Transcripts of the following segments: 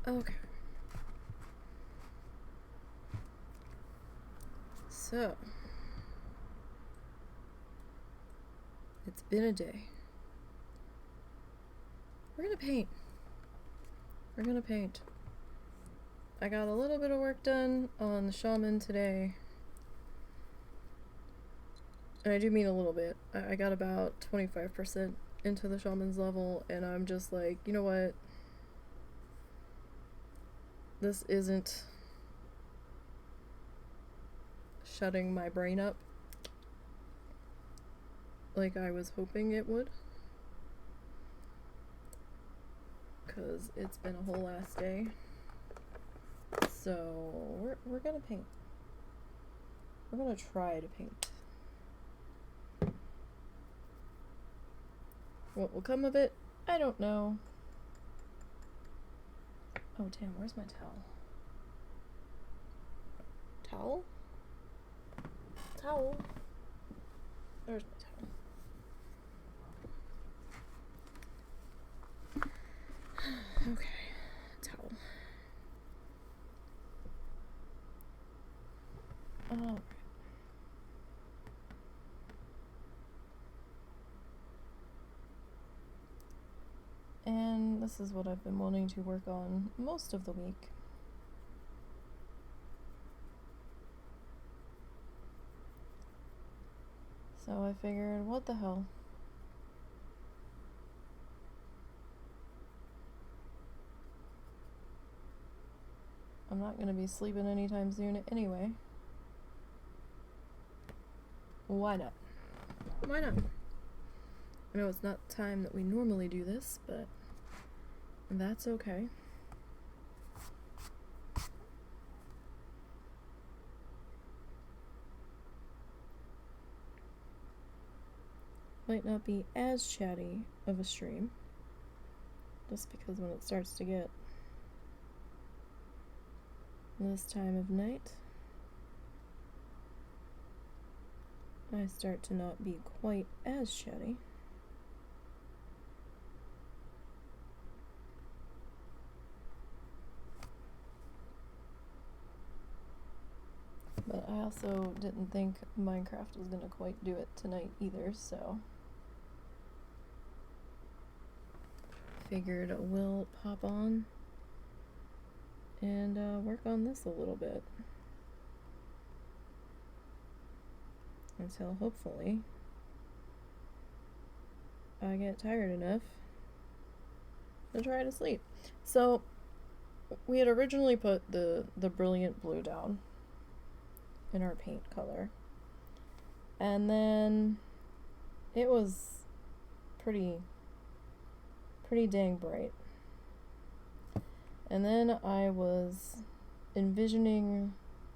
Okay. So, it's been a day. We're gonna paint. We're gonna paint. I got a little bit of work done on the shaman today. And I do mean a little bit. I got about 25% into the shaman's level, and I'm just like, you know what? This isn't shutting my brain up like I was hoping it would. Because it's been a whole last day. So we're gonna paint. We're gonna try to paint. What will come of it, I don't know. Oh damn, where's my towel? Towel? Towel? There's my towel. Okay, towel. Alright. And this is what I've been wanting to work on most of the week. So I figured, what the hell? I'm not gonna be sleeping anytime soon anyway. Why not? Why not? I know it's not the time that we normally do this, but that's okay. Might not be as chatty of a stream, just because when it starts to get this time of night, I start to not be quite as chatty. But I also didn't think Minecraft was gonna quite do it tonight either, so figured we'll pop on and work on this a little bit until hopefully I get tired enough to try to sleep. So we had originally put the brilliant blue down in our paint color, and then it was pretty dang bright. And then I was envisioning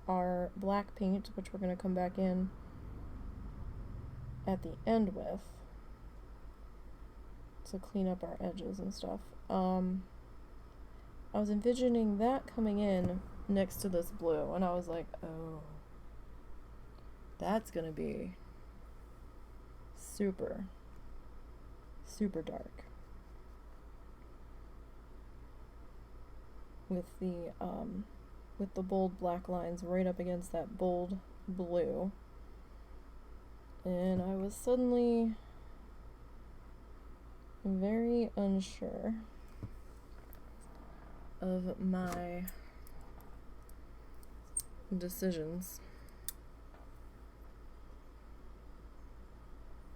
our black paint, which we're going to come back in at the end with to clean up our edges and stuff. I was envisioning that coming in next to this blue, and I was like, oh, that's gonna be super dark with the bold black lines right up against that bold blue. And I was suddenly very unsure of my decisions.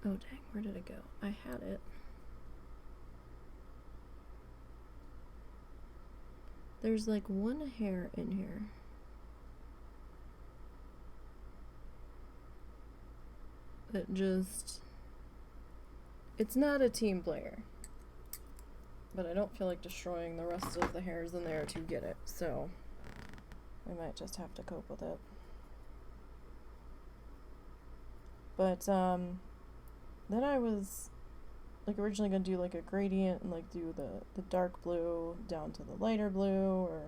Oh dang, where did it go? I had it. There's like one hair in here. That just... It's not a team player. But I don't feel like destroying the rest of the hairs in there to get it, so I might just have to cope with it. But then I was like originally gonna do like a gradient and like do the dark blue down to the lighter blue, or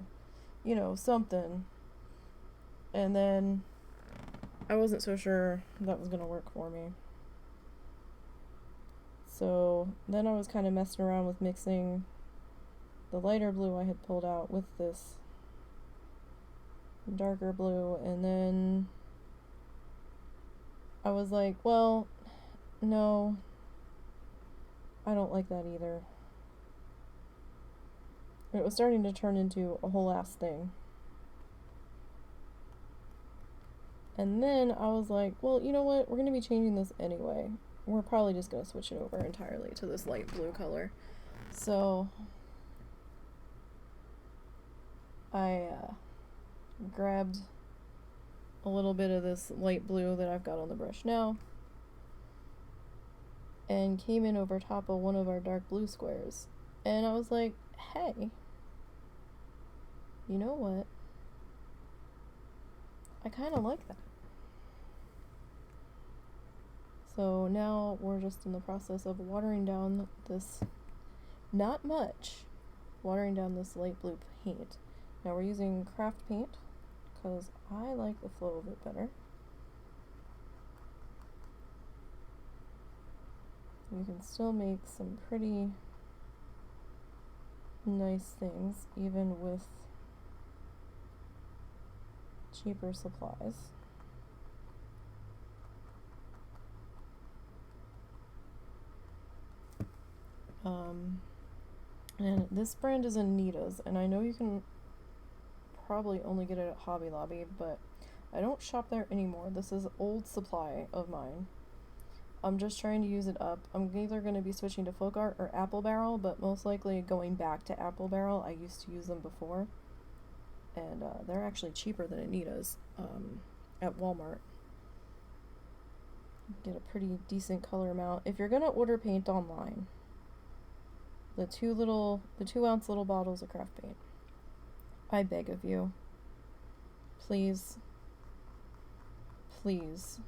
you know, something. And then I wasn't so sure that was gonna work for me. So then I was kind of messing around with mixing the lighter blue I had pulled out with this darker blue, and then I was like, well, no, I don't like that either. It was starting to turn into a whole ass thing. And then I was like, well, you know what? We're going to be changing this anyway. We're probably just going to switch it over entirely to this light blue color. So I grabbed a little bit of this light blue that I've got on the brush now and came in over top of one of our dark blue squares. And I was like, hey, you know what? I kind of like that. So now we're just in the process of watering down this, not much, watering down this light blue paint. Now we're using craft paint because I like the flow of it better. You can still make some pretty nice things even with cheaper supplies. And this brand is Anita's, and I know you can probably only get it at Hobby Lobby, but I don't shop there anymore. This is old supply of mine. I'm just trying to use it up. I'm either going to be switching to Folk Art or Apple Barrel, but most likely going back to Apple Barrel. I used to use them before, and they're actually cheaper than Anita's at Walmart. Get a pretty decent color amount. If you're going to order paint online, the 2 ounce little bottles of craft paint, I beg of you, please, please,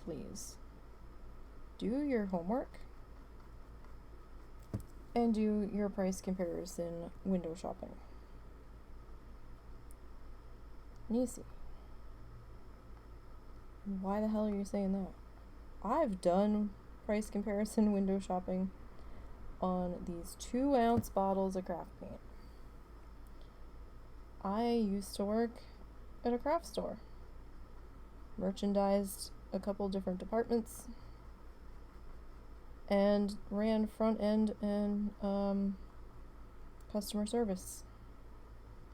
please, do your homework and do your price comparison window shopping. Nisey, why the hell are you saying that? I've done price comparison window shopping on these 2 ounce bottles of craft paint. I used to work at a craft store, merchandised a couple different departments, and ran front end and customer service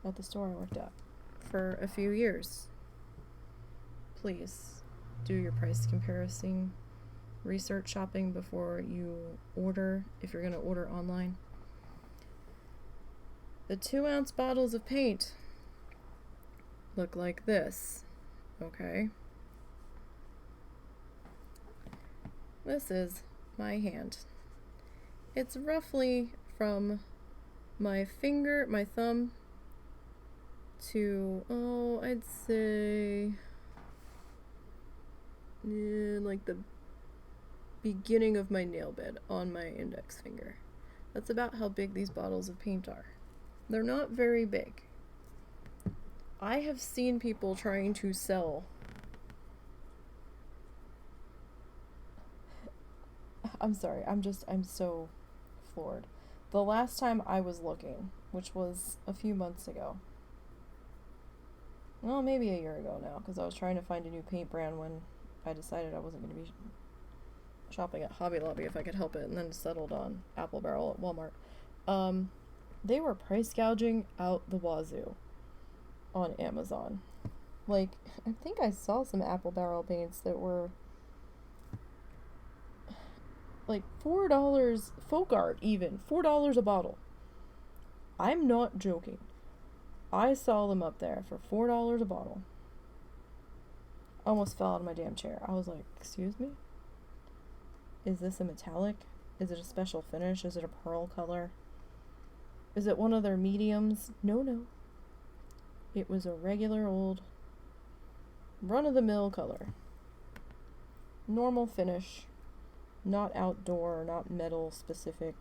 at the store I worked at for a few years. Please do your price comparison research shopping before you order, if you're going to order online. The 2 ounce bottles of paint look like this, okay? This is my hand. It's roughly from my finger, my thumb, to, I'd say, like the beginning of my nail bed on my index finger. That's about how big these bottles of paint are. They're not very big. I have seen people trying to sell. I'm sorry, I'm so floored. The last time I was looking, which was a few months ago, well, maybe a year ago now, because I was trying to find a new paint brand when I decided I wasn't going to be shopping at Hobby Lobby if I could help it, and then settled on Apple Barrel at Walmart. They were price gouging out the wazoo on Amazon. Like, I think I saw some Apple Barrel paints that were like $4, Folk Art even, $4 a bottle. I'm not joking. I saw them up there for $4 a bottle. I almost fell out of my damn chair. I was like, excuse me? Is this a metallic? Is it a special finish? Is it a pearl color? Is it one of their mediums? No. It was a regular old run-of-the-mill color. Normal finish. Not outdoor, not metal specific.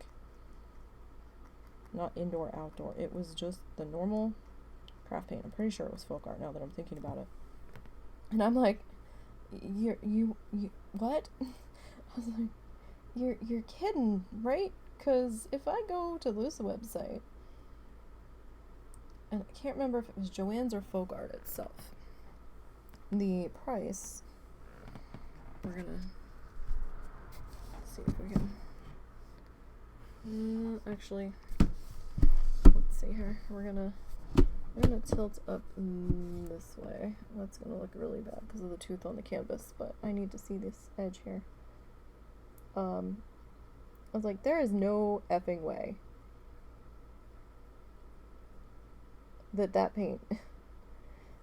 Not indoor, outdoor. It was just the normal craft paint. I'm pretty sure it was Folk Art now that I'm thinking about it. And I'm like, you what? I was like, you're kidding, right? Because if I go to this website, and I can't remember if it was Joann's or Faux itself, the price, we're gonna see if we can, actually, let's see here, we're gonna tilt up this way. That's gonna look really bad because of the tooth on the canvas, but I need to see this edge here. I was like, there is no effing way that paint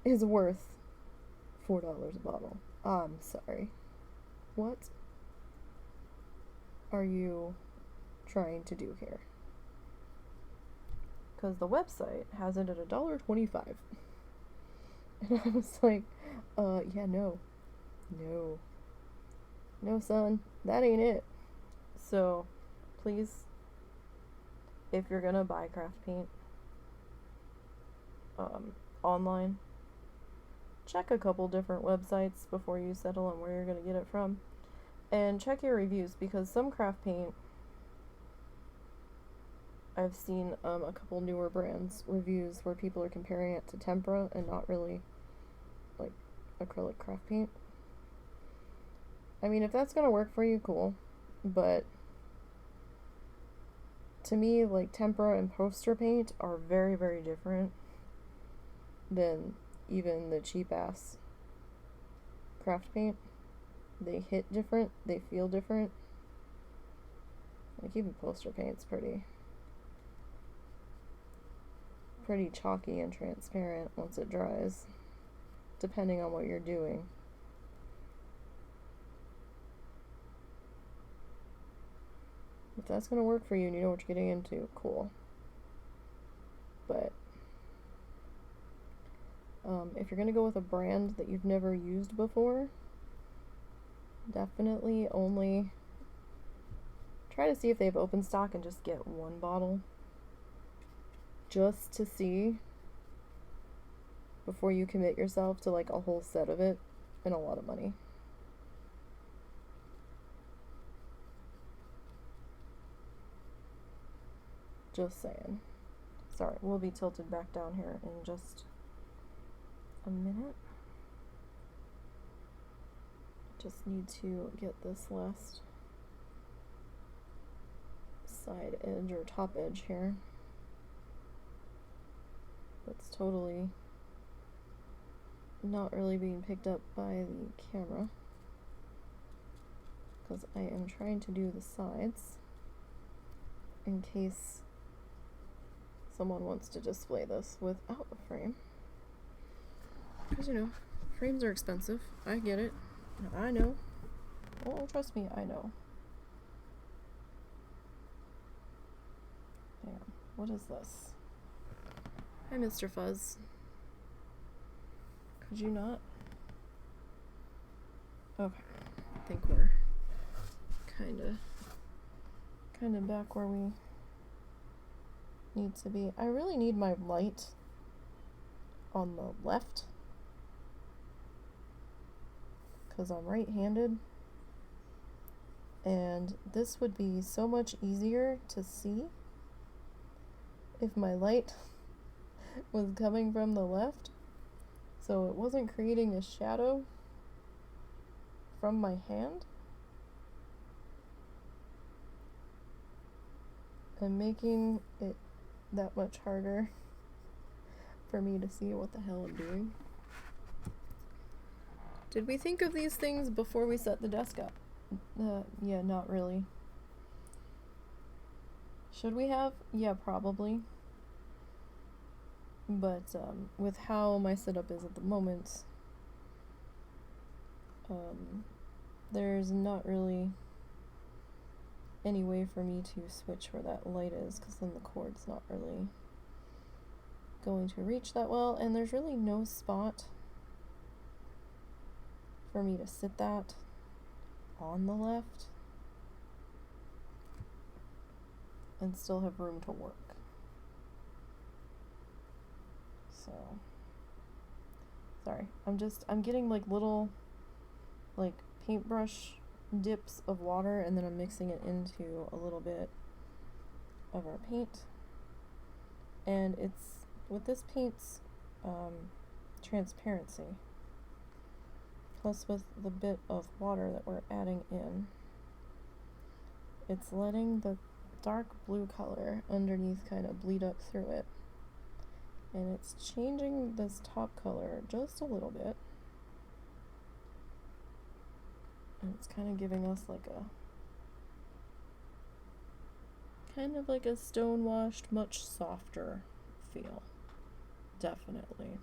is worth $4 a bottle. I'm sorry. What are you trying to do here? Because the website has it at $1.25. And I was like, yeah, no, son, that ain't it. So, please, if you're gonna buy craft paint, online, check a couple different websites before you settle on where you're gonna get it from. And check your reviews, because some craft paint, I've seen a couple newer brands reviews where people are comparing it to tempera and not really like acrylic craft paint. I mean, if that's gonna work for you, cool, but to me, like, tempera and poster paint are very, very different than even the cheap ass craft paint. They hit different, they feel different. Like, even poster paint's pretty chalky and transparent once it dries, depending on what you're doing. If that's gonna work for you and you know what you're getting into, cool. But if you're gonna go with a brand that you've never used before, definitely only try to see if they have open stock and just get one bottle, just to see, before you commit yourself to like a whole set of it and a lot of money. Just saying. Sorry, we'll be tilted back down here in just a minute. Just need to get this last side edge or top edge here. That's totally not really being picked up by the camera, because I am trying to do the sides in case someone wants to display this without a frame. Because, you know, frames are expensive. I get it. I know. Oh, trust me, I know. Hang on. What is this? Hi, Mr. Fuzz. Could you not? Okay. I think we're kinda back where we need to be. I really need my light on the left, because I'm right-handed, and this would be so much easier to see if my light was coming from the left, so it wasn't creating a shadow from my hand and making it that much harder for me to see what the hell I'm doing. Did we think of these things before we set the desk up? Yeah, not really. Should we have? Yeah, probably. But with how my setup is at the moment, there's not really any way for me to switch where that light is, because then the cord's not really going to reach that well, and there's really no spot for me to sit that on the left and still have room to work. So, sorry, I'm getting like little paintbrush dips of water, and then I'm mixing it into a little bit of our paint. And it's, with this paint's transparency, plus with the bit of water that we're adding in, it's letting the dark blue color underneath kind of bleed up through it. And it's changing this top color just a little bit. And it's kind of giving us like a, kind of like a stone-washed, much softer feel. Definitely.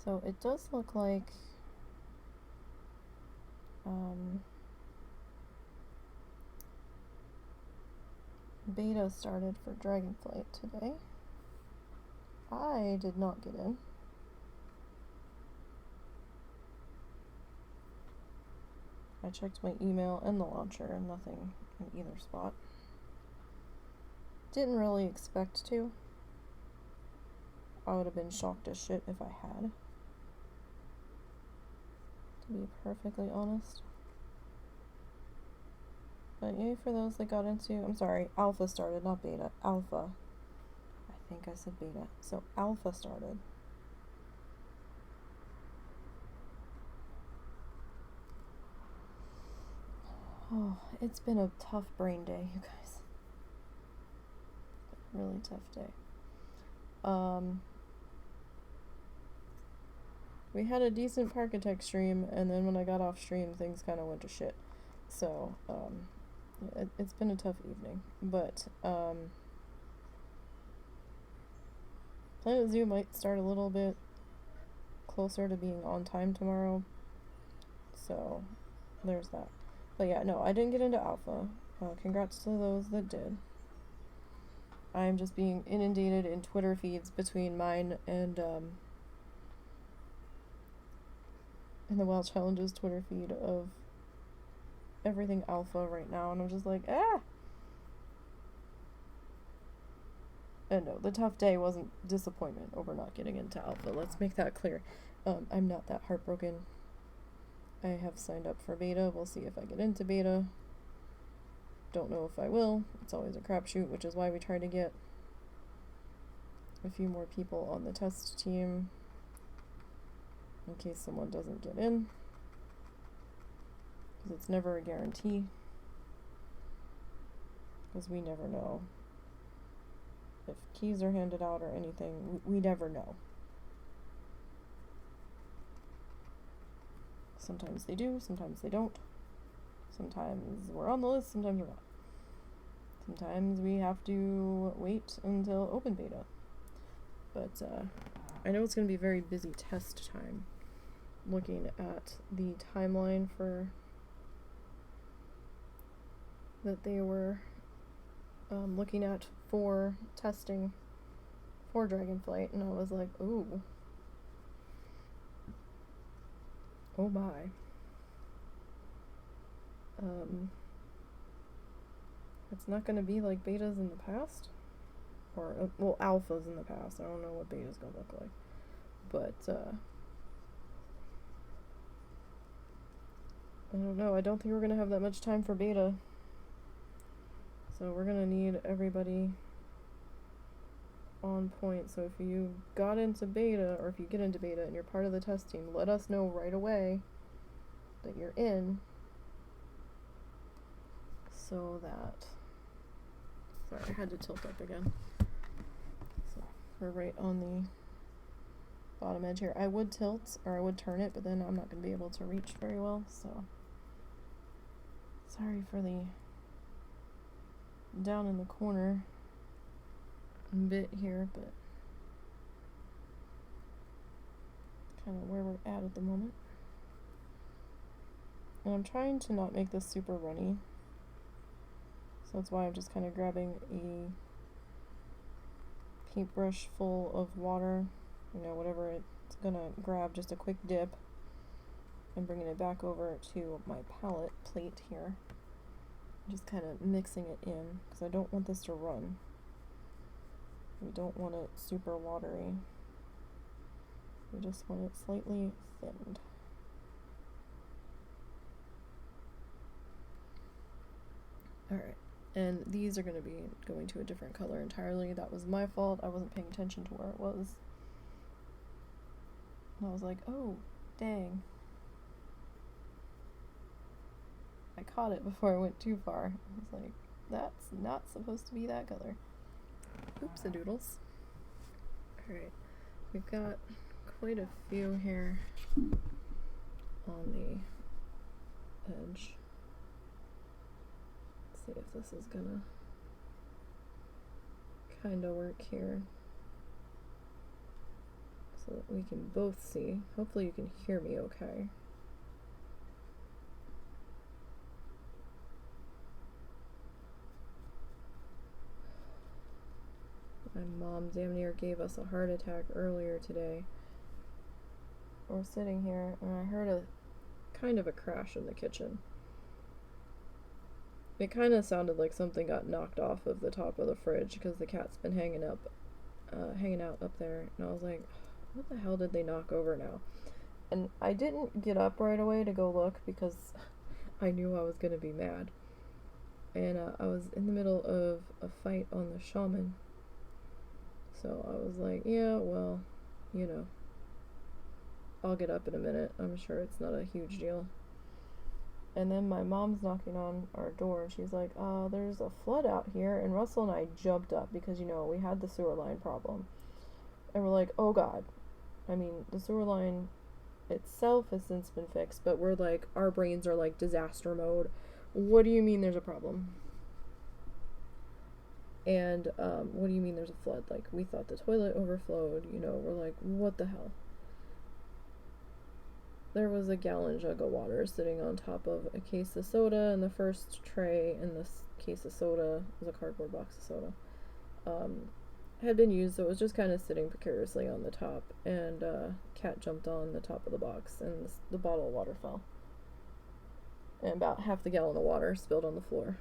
So it does look like beta started for Dragonflight today. I did not get in. I checked my email and the launcher and nothing in either spot. Didn't really expect to. I would have been shocked as shit if I had, to be perfectly honest. But yay for those that got into, I'm sorry, alpha started, not beta, alpha. I think I said beta. So alpha started. Oh, it's been a tough brain day, you guys. Really tough day. We had a decent Parkitect stream, and then when I got off stream, things kind of went to shit. So, it's been a tough evening. But, Planet Zoo might start a little bit closer to being on time tomorrow. So, there's that. But yeah, no, I didn't get into alpha. Congrats to those that did. I'm just being inundated in Twitter feeds between mine and the WoW Challenges Twitter feed of everything alpha right now, and I'm just like, ah! And no, the tough day wasn't disappointment over not getting into alpha. Let's make that clear. I'm not that heartbroken. I have signed up for beta. We'll see if I get into beta. Don't know if I will. It's always a crapshoot, which is why we try to get a few more people on the test team in case someone doesn't get in, because it's never a guarantee, because we never know if keys are handed out or anything. We never know. Sometimes they do, sometimes they don't. Sometimes we're on the list, sometimes we're not. Sometimes we have to wait until open beta. But I know it's going to be a very busy test time. Looking at the timeline for that they were looking at for testing for Dragonflight, and I was like, ooh. Oh my. It's not gonna be like betas in the past, or well, alphas in the past. I don't know what beta's gonna look like, but I don't know. I don't think we're gonna have that much time for beta, so we're gonna need everybody on point. So if you got into beta, or if you get into beta and you're part of the test team, let us know right away that you're in, so that, sorry, I had to tilt up again, so we're right on the bottom edge here. I would tilt, or I would turn it, but then I'm not going to be able to reach very well, so sorry for the down in the corner bit here, but kind of where we're at the moment. And I'm trying to not make this super runny, so that's why I'm just kind of grabbing a paintbrush full of water, you know, whatever it's gonna grab, just a quick dip, and bringing it back over to my palette plate here. Just kind of mixing it in, because I don't want this to run. We don't want it super watery. We just want it slightly thinned. Alright, and these are going to be going to a different color entirely. That was my fault. I wasn't paying attention to where it was. And I was like, oh, dang. I caught it before I went too far. I was like, that's not supposed to be that color. Oops-a-doodles. Alright, we've got quite a few here on the edge. Let's see if this is gonna kinda work here so that we can both see. Hopefully you can hear me okay. My mom damn near gave us a heart attack earlier today. We're sitting here and I heard a kind of a crash in the kitchen. It kind of sounded like something got knocked off of the top of the fridge because the cat's been hanging out up there, and I was like, what the hell did they knock over now? And I didn't get up right away to go look because I knew I was gonna be mad. And I was in the middle of a fight on the shaman. So I was like, yeah, well, you know, I'll get up in a minute. I'm sure it's not a huge deal. And then my mom's knocking on our door and she's like, there's a flood out here. And Russell and I jumped up because, you know, we had the sewer line problem. And we're like, oh God. I mean, the sewer line itself has since been fixed, but we're like, our brains are like disaster mode. What do you mean there's a problem? And what do you mean there's a flood? Like, we thought the toilet overflowed, you know, we're like, what the hell? There was a gallon jug of water sitting on top of a case of soda, and the first tray in this case of soda was a cardboard box of soda. Had been used, so it was just kind of sitting precariously on the top, and cat jumped on the top of the box, and the bottle of water fell. And about half the gallon of water spilled on the floor.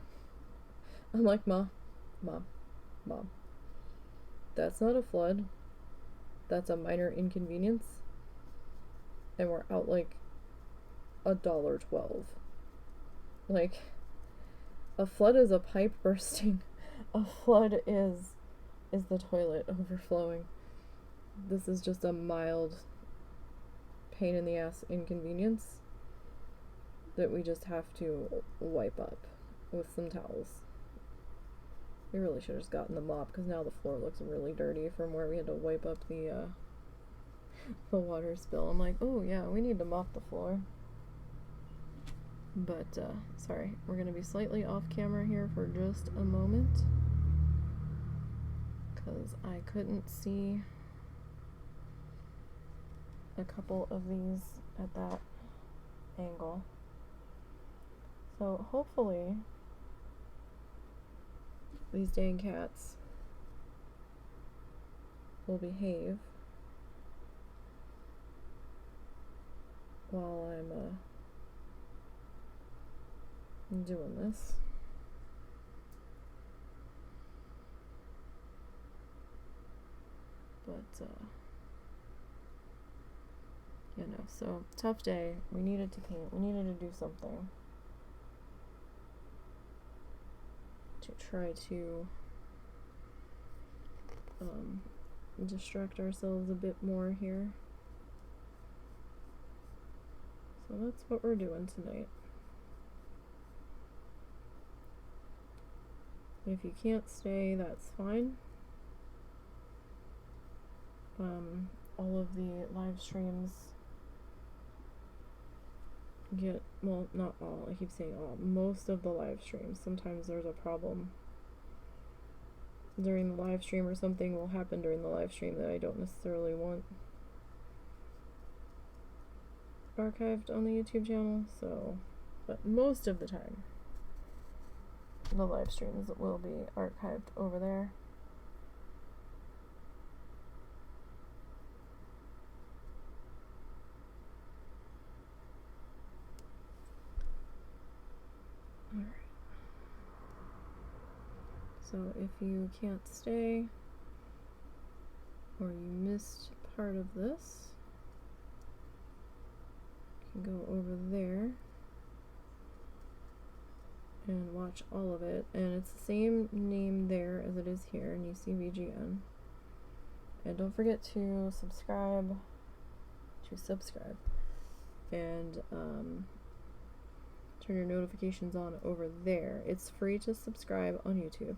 I'm like, Mom, that's not a flood. That's a minor inconvenience. And we're out like $1.12. Like, a flood is a pipe bursting. A flood is the toilet overflowing. This is just a mild pain in the ass inconvenience that we just have to wipe up with some towels. We really should have just gotten the mop because now the floor looks really dirty from where we had to wipe up the water spill. I'm like, oh yeah, we need to mop the floor. But sorry, we're gonna be slightly off camera here for just a moment because I couldn't see a couple of these at that angle. So hopefully these dang cats will behave while I'm doing this. But you know, so tough day. We needed to paint. We needed to do something to try to distract ourselves a bit more here. So that's what we're doing tonight. If you can't stay, that's fine. All of the live streams get, well, not all, I keep saying all, most of the live streams, sometimes there's a problem during the live stream or something will happen during the live stream that I don't necessarily want archived on the YouTube channel, so, but most of the time the live streams will be archived over there. Alright. So if you can't stay or you missed part of this, you can go over there and watch all of it. And it's the same name there as it is here, NiseyBGN. And don't forget to subscribe. And turn your notifications on over there. It's free to subscribe on YouTube.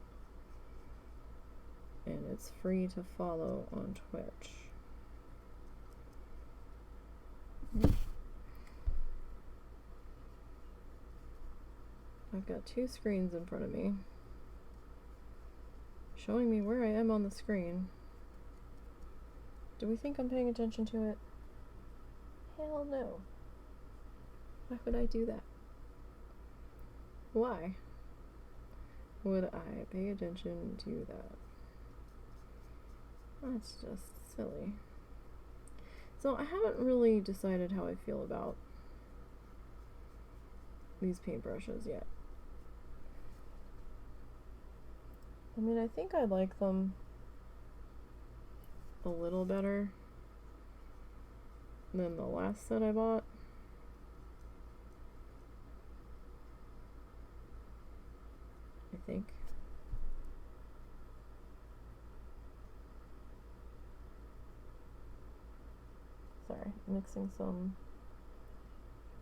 And it's free to follow on Twitch. I've got two screens in front of me, showing me where I am on the screen. Do we think I'm paying attention to it? Hell no. Why would I do that? Why would I pay attention to that? That's just silly. So I haven't really decided how I feel about these paintbrushes yet. I mean, I think I like them a little better than the last set I bought. I think. Sorry, mixing some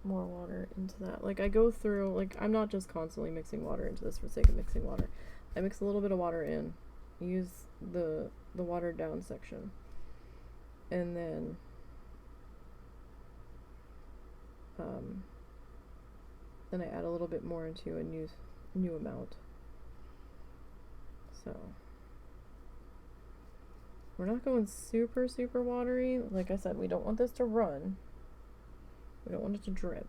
more water into that. Like, I go through, like, I'm not just constantly mixing water into this for the sake of mixing water. I mix a little bit of water in, use the watered down section, and then I add a little bit more into a new amount. So we're not going super watery. Like I said, we don't want this to run. We don't want it to drip.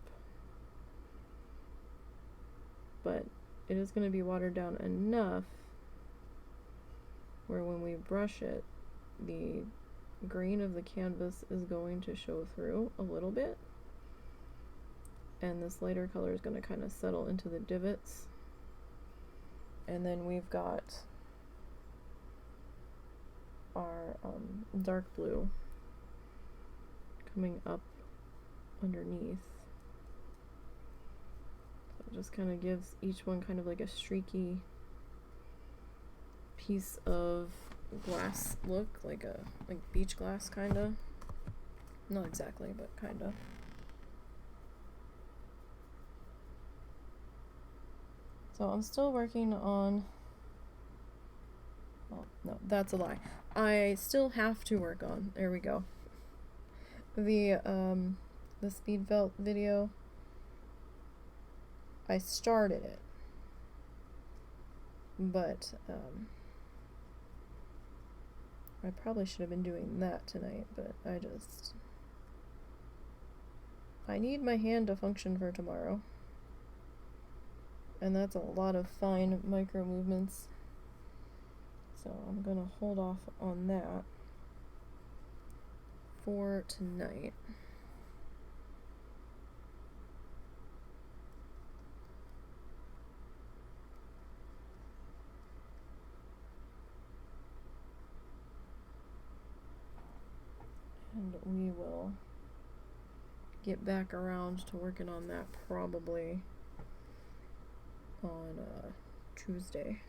But it is going to be watered down enough where when we brush it, the grain of the canvas is going to show through a little bit. And this lighter color is going to kind of settle into the divots. And then we've got our dark blue coming up underneath. So it just kind of gives each one kind of like a streaky piece of glass look, like beach glass kinda. Not exactly, but kinda. So I'm still working on, well, no, that's a lie. I still have to work on, there we go, the speed felt video. I started it, but I probably should have been doing that tonight, but I need my hand to function for tomorrow. And that's a lot of fine micro movements. So I'm gonna hold off on that for tonight. And we will get back around to working on that probably on Tuesday.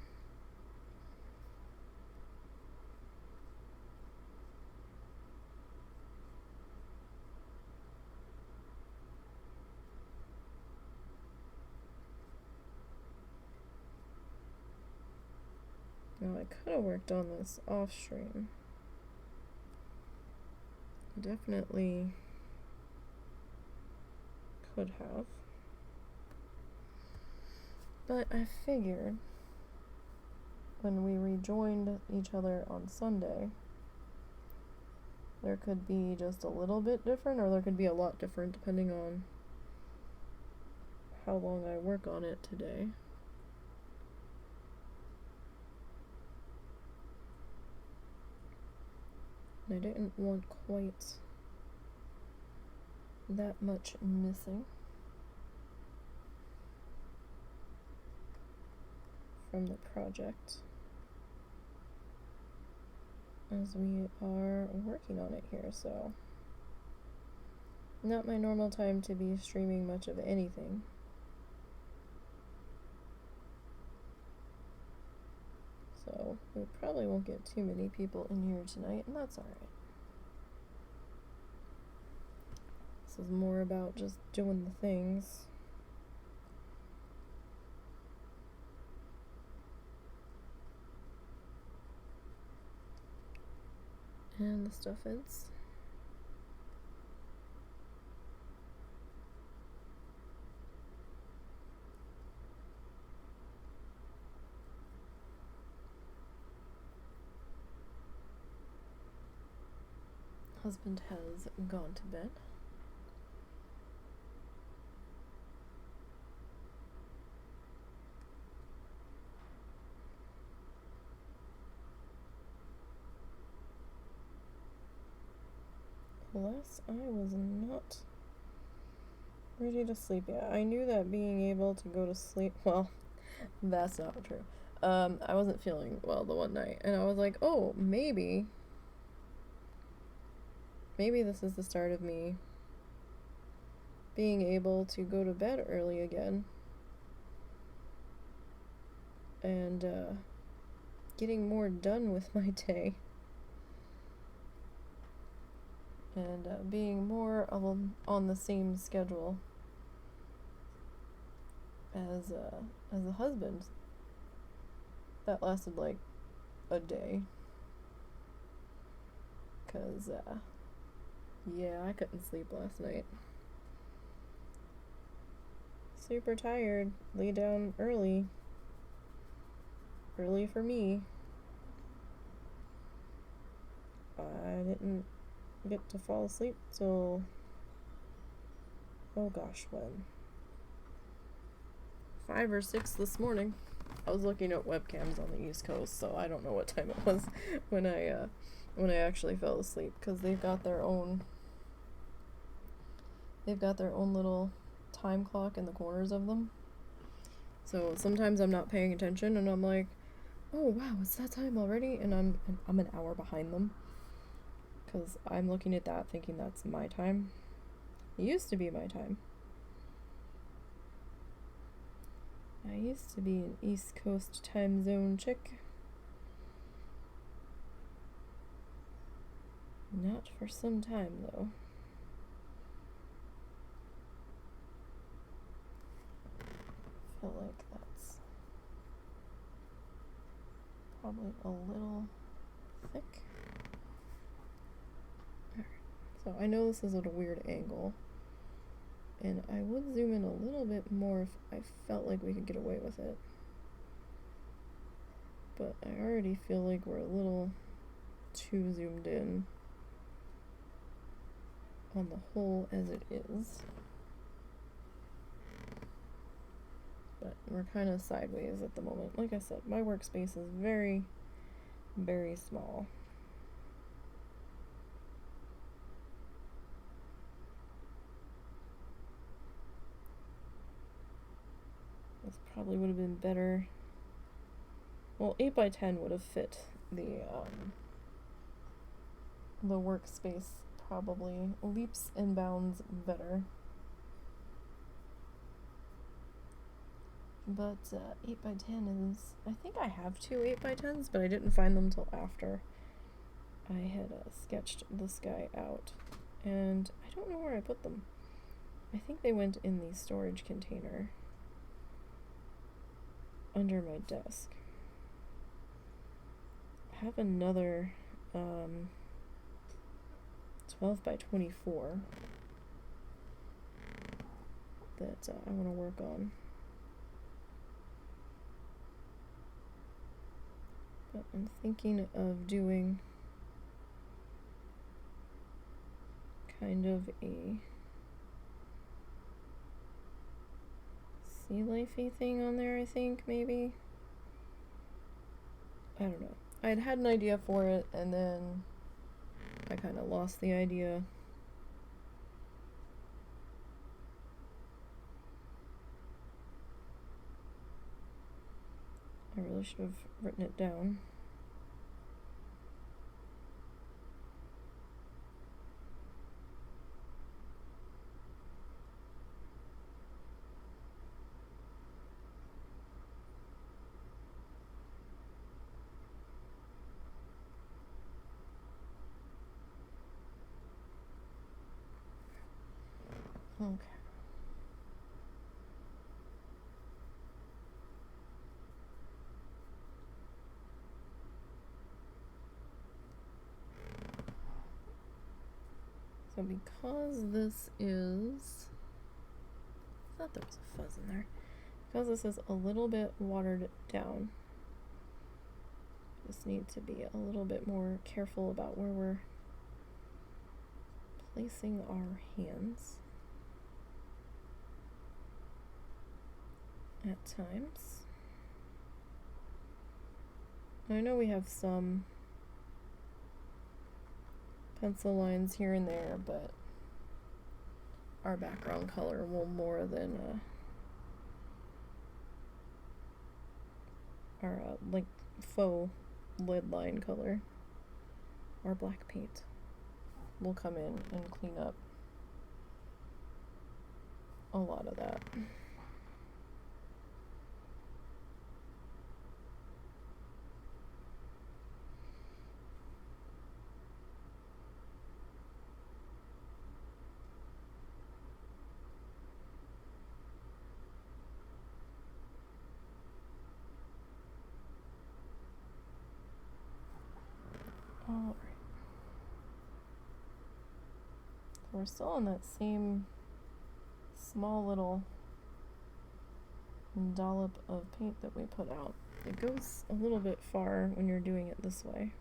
Now I could have worked on this off stream. Definitely could have. But I figured when we rejoined each other on Sunday, there could be just a little bit different, or there could be a lot different depending on how long I work on it today. I didn't want quite that much missing from the project as we are working on it here, so not my normal time to be streaming much of anything. we probably won't get too many people in here tonight, and that's alright. This is more about just doing the things. And the stuffins. Husband has gone to bed. Alas, I was not ready to sleep yet. I knew that being able to go to sleep, well, that's not true. I wasn't feeling well the one night, and I was like, oh, maybe this is the start of me being able to go to bed early again and getting more done with my day and being more on the same schedule as a husband. That lasted like a day, 'cause yeah, I couldn't sleep last night. Super tired. Lay down early. Early for me. I didn't get to fall asleep till, oh gosh, when? 5 or 6 this morning. I was looking at webcams on the East Coast, so I don't know what time it was when I actually fell asleep, because they've got their own little time clock in the corners of them. So sometimes I'm not paying attention and I'm like, oh wow, it's that time already, and I'm an hour behind them, because I'm looking at that thinking that's my time. It used to be my time. I used to be an East Coast time zone chick. Not for some time, though. I feel like that's probably a little thick. Alright, so I know this is at a weird angle, and I would zoom in a little bit more if I felt like we could get away with it. But I already feel like we're a little too zoomed in on the whole as it is. But we're kind of sideways at the moment. Like I said, my workspace is very, very small. This probably would have been better. Well, 8x10 would have fit the workspace probably leaps and bounds better. But 8x10 is, I think I have 2 8x10s, but I didn't find them till after I had sketched this guy out. And I don't know where I put them. I think they went in the storage container under my desk. I have another 12x24 that I want to work on. But I'm thinking of doing kind of a sea lifey thing on there, I think, maybe. I don't know. I had an idea for it, and then I kind of lost the idea. I really should have written it down. Okay. So because this is, I thought there was a fuzz in there. Because this is a little bit watered down, just need to be a little bit more careful about where we're placing our hands at times. I know we have some pencil lines here and there, but our background color will more than our like faux lid line color, our black paint will come in and clean up a lot of that. Alright. So we're still on that same small little dollop of paint that we put out. It goes a little bit far when you're doing it this way.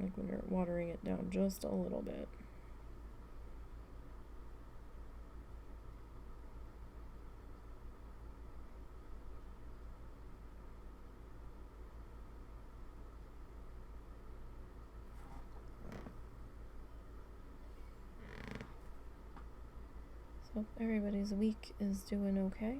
Like when you're watering it down just a little bit. So everybody's week is doing okay.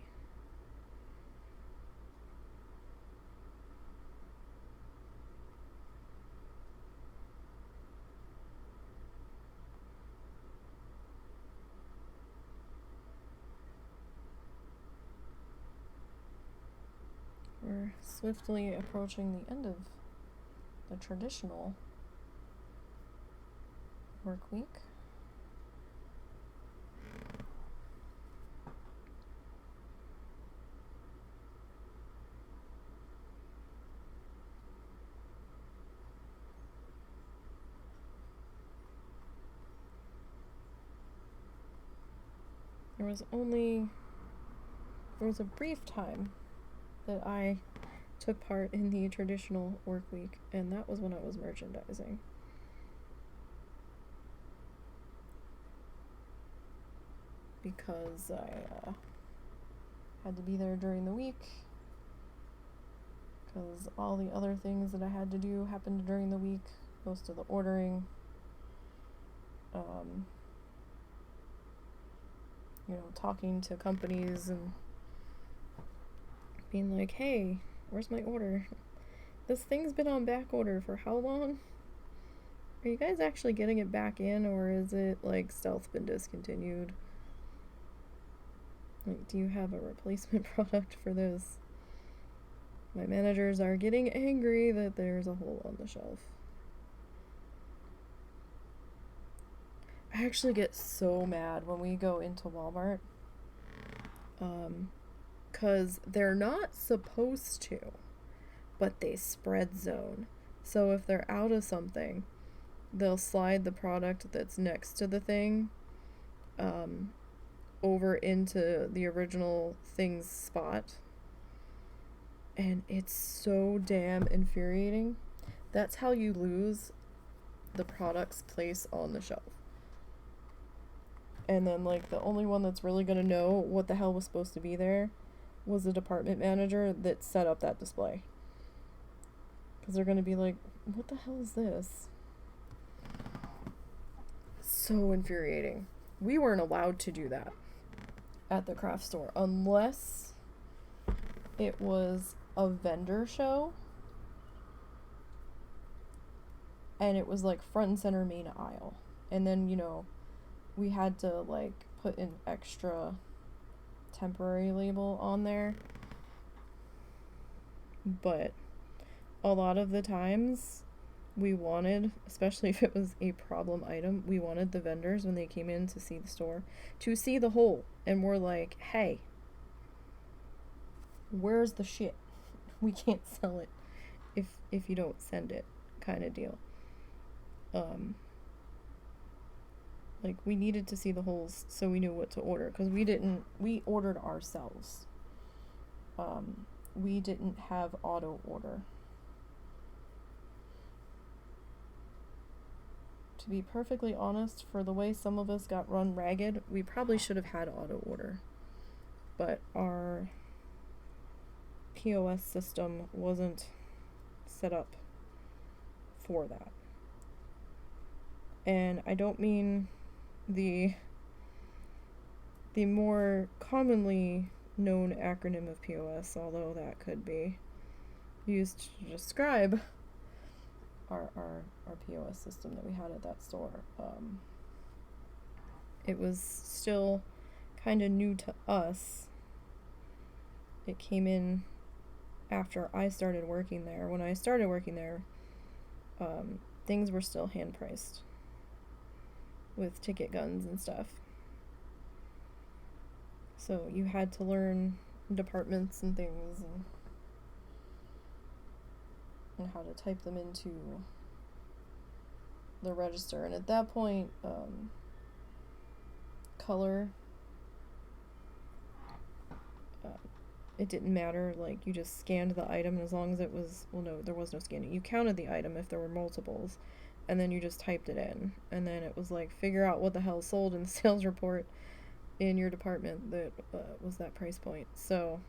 We're swiftly approaching the end of the traditional work week. There was a brief time that I took part in the traditional work week, and that was when I was merchandising. Because I had to be there during the week, because all the other things that I had to do happened during the week, most of the ordering, you know, talking to companies and being like, hey, where's my order? This thing's been on back order for how long? Are you guys actually getting it back in, or is it like stealth been discontinued? Like, do you have a replacement product for this? My managers are getting angry that there's a hole on the shelf. I actually get so mad when we go into Walmart, because they're not supposed to, but they spread zone. So if they're out of something, they'll slide the product that's next to the thing over into the original thing's spot. And it's so damn infuriating. That's how you lose the product's place on the shelf. And then, like, the only one that's really gonna know what the hell was supposed to be there was the department manager that set up that display. Because they're gonna be like, what the hell is this? So infuriating. We weren't allowed to do that at the craft store unless it was a vendor show and it was like front and center main aisle. And then, you know, we had to like put an extra temporary label on there. But a lot of the times we wanted, especially if it was a problem item, we wanted the vendors when they came in to see the store to see the hole, and we're like, hey, where's the shit? We can't sell it if you don't send it, kind of deal. Like, we needed to see the holes so we knew what to order, because we ordered ourselves. We didn't have auto order. To be perfectly honest, for the way some of us got run ragged, we probably should have had auto order. But our POS system wasn't set up for that. And I don't mean the more commonly known acronym of POS, although that could be used to describe our POS system that we had at that store. It was still kind of new to us. It came in after I started working there. When I started working there, things were still hand priced with ticket guns and stuff. So you had to learn departments and things and how to type them into the register. And at that point, color, it didn't matter. Like, you just scanned the item, and as long as it was, well, no, there was no scanning. You counted the item if there were multiples, and then you just typed it in. And then it was like, figure out what the hell sold in the sales report in your department that was that price point. So,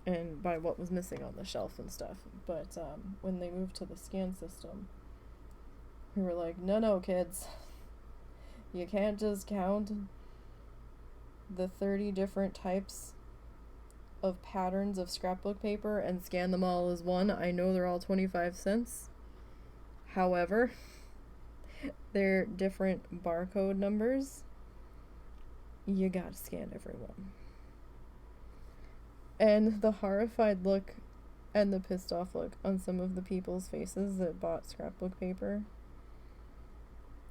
and by what was missing on the shelf and stuff. But when they moved to the scan system, we were like, no, kids. You can't just count the 30 different types of patterns of scrapbook paper and scan them all as one. I know they're all 25 cents. However, they're different barcode numbers. You gotta scan every one. And the horrified look and the pissed off look on some of the people's faces that bought scrapbook paper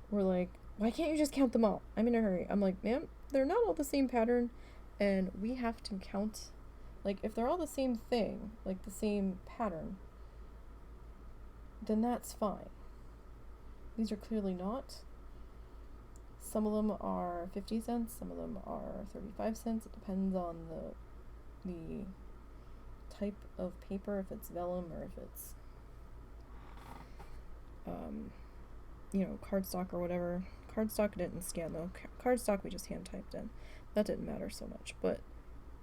were like, why can't you just count them all? I'm in a hurry. I'm like, ma'am, they're not all the same pattern, and we have to count. Like, if they're all the same thing, like the same pattern, then that's fine. These are clearly not. Some of them are 50 cents, some of them are 35 cents. It depends on the type of paper, if it's vellum or if it's cardstock or whatever. Cardstock didn't scan though. Cardstock we just hand typed in. That didn't matter so much. But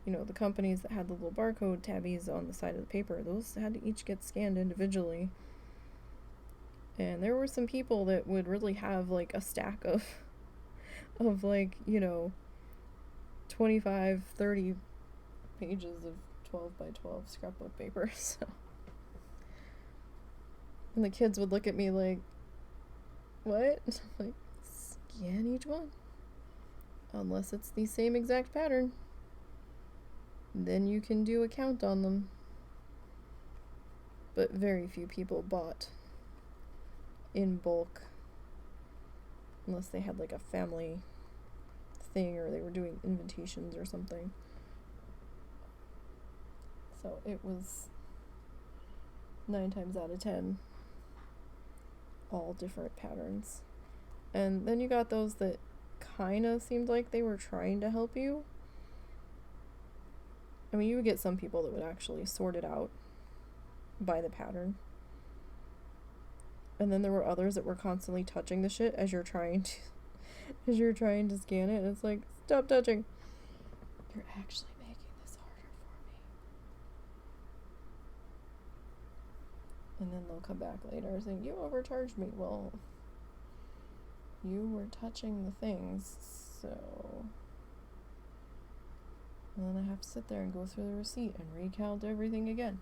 the companies that had the little barcode tabbies on the side of the paper, those had to each get scanned individually. And there were some people that would really have like a stack of like 25, 30 pages of 12 by 12 scrapbook paper. So, and the kids would look at me like, what? Like, scan each one. Unless it's the same exact pattern. Then you can do a count on them. But very few people bought in bulk. Unless they had like a family thing or they were doing invitations or something. So it was 9 times out of 10 all different patterns. And then you got those that kind of seemed like they were trying to help you. I mean, you would get some people that would actually sort it out by the pattern. And then there were others that were constantly touching the shit as you're trying to scan it. And it's like, stop touching. You're actually making this harder for me. And then they'll come back later saying, you overcharged me. Well, you were touching the things, so... And then I have to sit there and go through the receipt and recount everything again.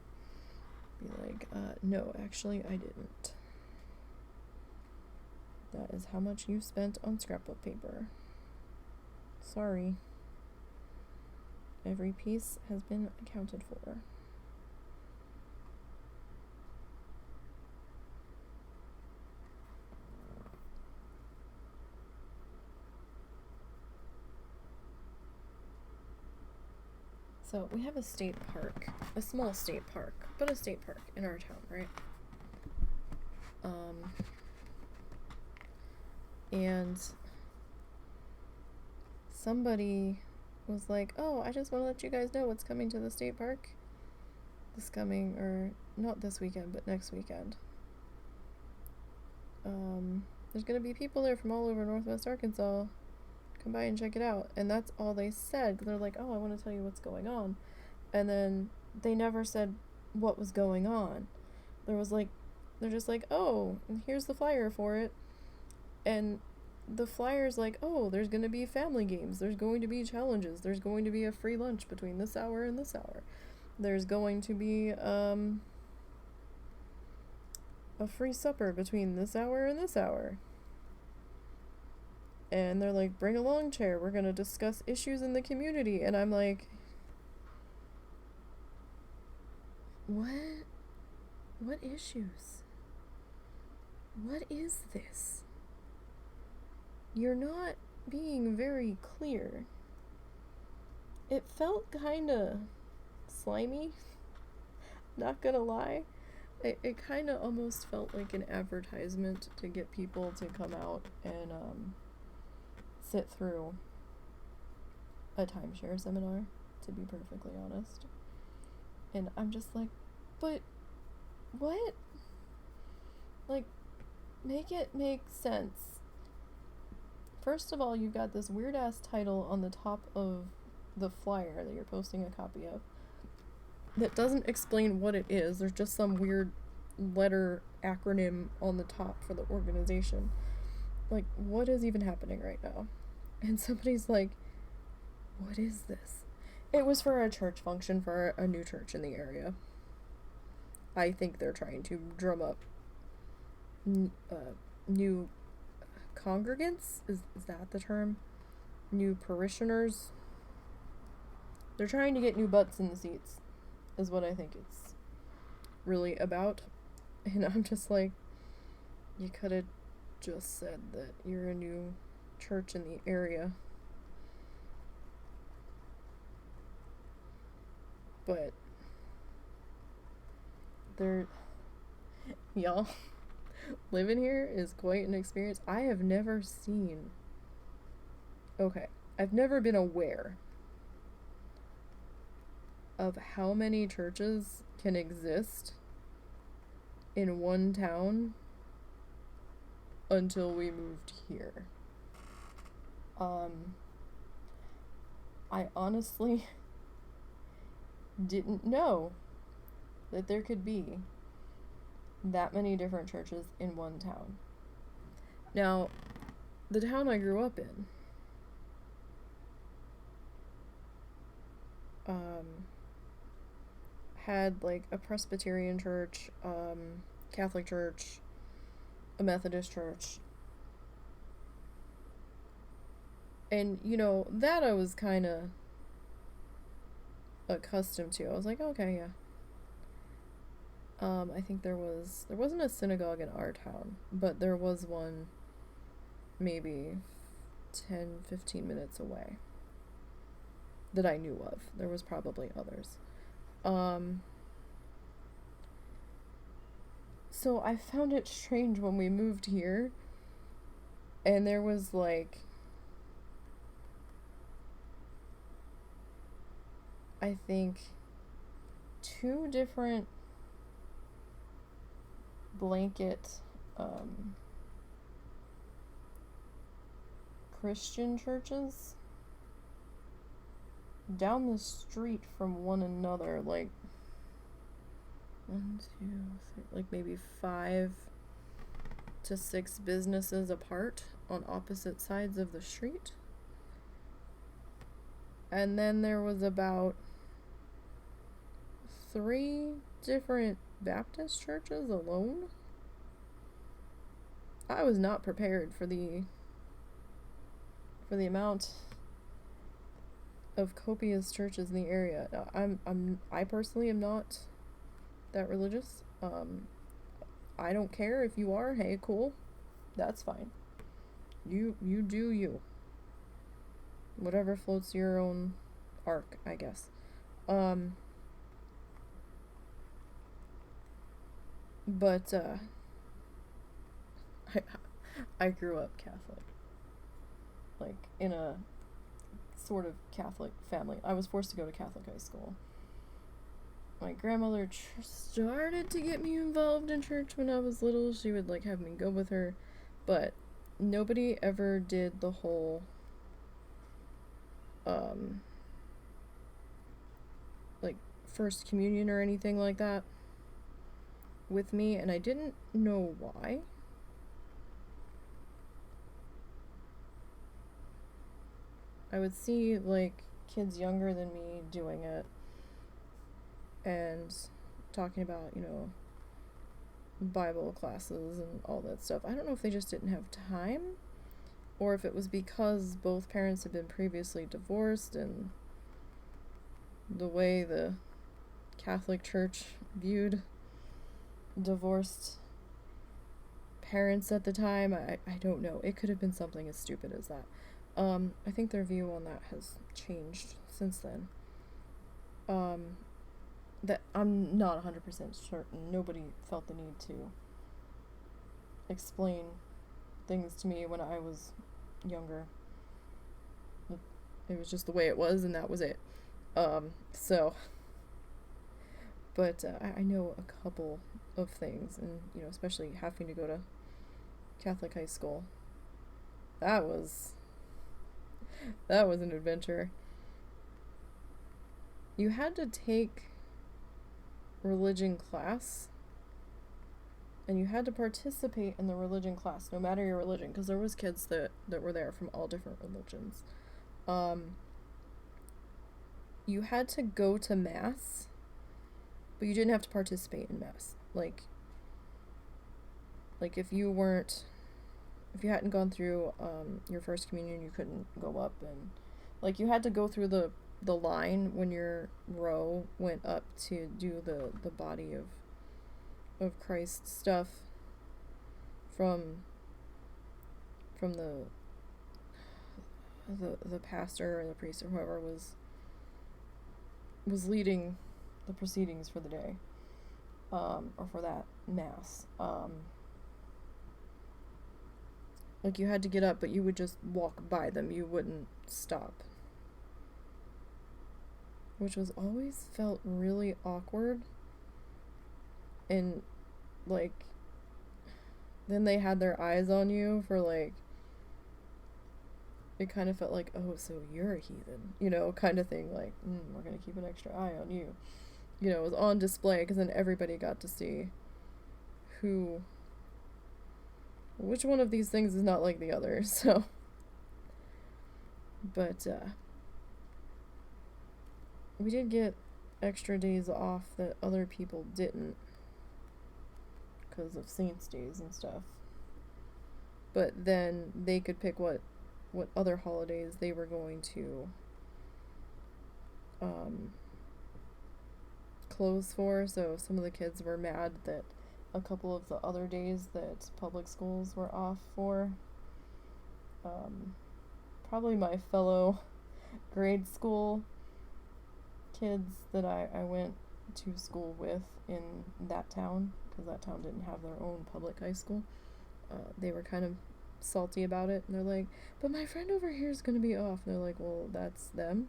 Be like, no, actually I didn't. That is how much you spent on scrapbook paper. Sorry. Every piece has been accounted for. So we have a state park, a small state park, but a state park in our town, right? And somebody was like, oh, I just want to let you guys know what's coming to the state park this coming, or not this weekend, but next weekend. There's gonna be people there from all over Northwest Arkansas. Come by and check it out. And that's all they said. They're like, oh, I want to tell you what's going on. And then they never said what was going on. They're just like, oh, here's the flyer for it. And the flyer's like, oh, there's going to be family games. There's going to be challenges. There's going to be a free lunch between this hour and this hour. There's going to be a free supper between this hour and this hour. And they're like, bring a lawn chair. We're going to discuss issues in the community. And I'm like, what? What issues? What is this? You're not being very clear. It felt kinda slimy, not gonna lie. It kinda almost felt like an advertisement to get people to come out and sit through a timeshare seminar, to be perfectly honest. And I'm just like, but what? Like, make it make sense. First of all, you've got this weird ass title on the top of the flyer that you're posting a copy of that doesn't explain what it is. There's just some weird letter acronym on the top for the organization. Like, what is even happening right now? And somebody's like, what is this? It was for a church function for a new church in the area. I think they're trying to drum up new congregants? Is that the term? New parishioners? They're trying to get new butts in the seats, is what I think it's really about. And I'm just like, you could have just said that you're a new church in the area. But y'all, living here is quite an experience. I've never been aware of how many churches can exist in one town until we moved here. I honestly didn't know that there could be that many different churches in one town. Now, the town I grew up in, had like a Presbyterian church, Catholic church, a Methodist church. And, you know, that I was kind of accustomed to. I was like, okay, yeah. I think there wasn't a synagogue in our town, but there was one maybe 10-15 minutes away that I knew of. There was probably others. So I found it strange when we moved here, and there was like, I think 2 different blanket Christian churches down the street from one another, like 1, 2, 3, like maybe 5 to 6 businesses apart on opposite sides of the street. And then there was about 3 different Baptist churches alone. I was not prepared for the amount of copious churches in the area. I personally am not that religious. I don't care if you are. Hey, cool. That's fine. You do you. Whatever floats your own arc, I guess. Um, but I I grew up Catholic, like in a sort of Catholic family. I was forced to go to Catholic high school. My grandmother started to get me involved in church when I was little. She would like have me go with her, but nobody ever did the whole um like first communion or anything like that with me, and I didn't know why. I would see like kids younger than me doing it and talking about, Bible classes and all that stuff. I don't know if they just didn't have time or if it was because both parents had been previously divorced and the way the Catholic Church viewed divorced parents at the time. I don't know. It could have been something as stupid as that. I think their view on that has changed since then. That I'm not 100% certain. Nobody felt the need to explain things to me when I was younger. It was just the way it was, and that was it. So, but I know a couple of things, and especially having to go to Catholic high school. That was an adventure. You had to take religion class, and you had to participate in the religion class no matter your religion, because there was kids that were there from all different religions. You had to go to mass, but you didn't have to participate in mass. Like if you hadn't gone through your first communion, you couldn't go up, and like you had to go through the line when your row went up to do the body of Christ stuff from the pastor or the priest or whoever was leading the proceedings for the day, or for that mass. Like you had to get up, but you would just walk by them. You wouldn't stop. Which was always felt really awkward. And like then they had their eyes on you for like, it kind of felt like, oh, so you're a heathen, kind of thing. Like, we're gonna keep an extra eye on you. It was on display, because then everybody got to see which one of these things is not like the other. So, but we did get extra days off that other people didn't, because of Saints' days and stuff. But then they could pick what other holidays they were going to close for. So some of the kids were mad that a couple of the other days that public schools were off for, probably my fellow grade school kids that I went to school with in that town, because that town didn't have their own public high school. They were kind of salty about it, and they're like, but my friend over here is going to be off. And they're like, well, that's them,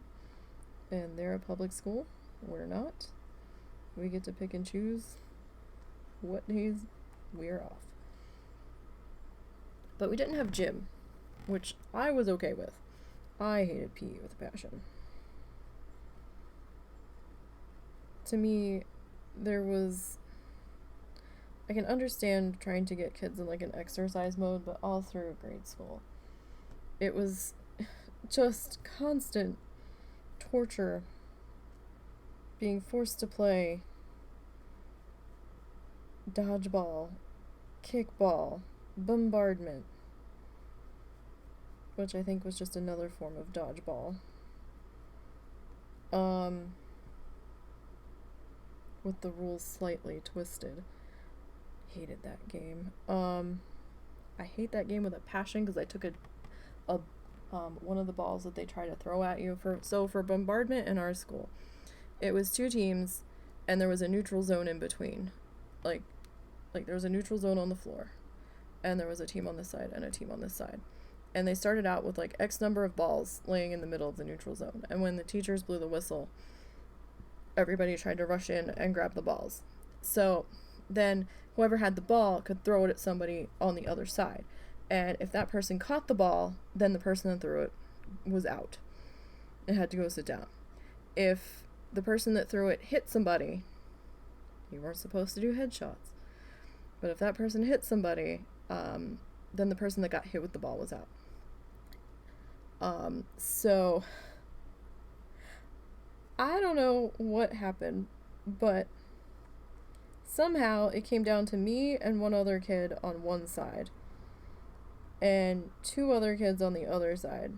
and they're a public school. We're not. We get to pick and choose what days we're off. But we didn't have gym, which I was okay with. I hated PE with a passion. To me, I can understand trying to get kids in like an exercise mode, but all through grade school, it was just constant torture, being forced to play dodgeball, kickball, bombardment, which I think was just another form of dodgeball. With the rules slightly twisted. Hated that game. I hate that game with a passion, because I took one of the balls that they try to throw at you for bombardment in our school, it was 2 teams, and there was a neutral zone in between. Like there was a neutral zone on the floor, and there was a team on this side and a team on this side. And they started out with like X number of balls laying in the middle of the neutral zone. And when the teachers blew the whistle, everybody tried to rush in and grab the balls. So then whoever had the ball could throw it at somebody on the other side. And if that person caught the ball, then the person that threw it was out. It had to go sit down. If the person that threw it hit somebody, you weren't supposed to do headshots. But if that person hit somebody, then the person that got hit with the ball was out. So I don't know what happened, but somehow it came down to me and one other kid on one side and 2 other kids on the other side.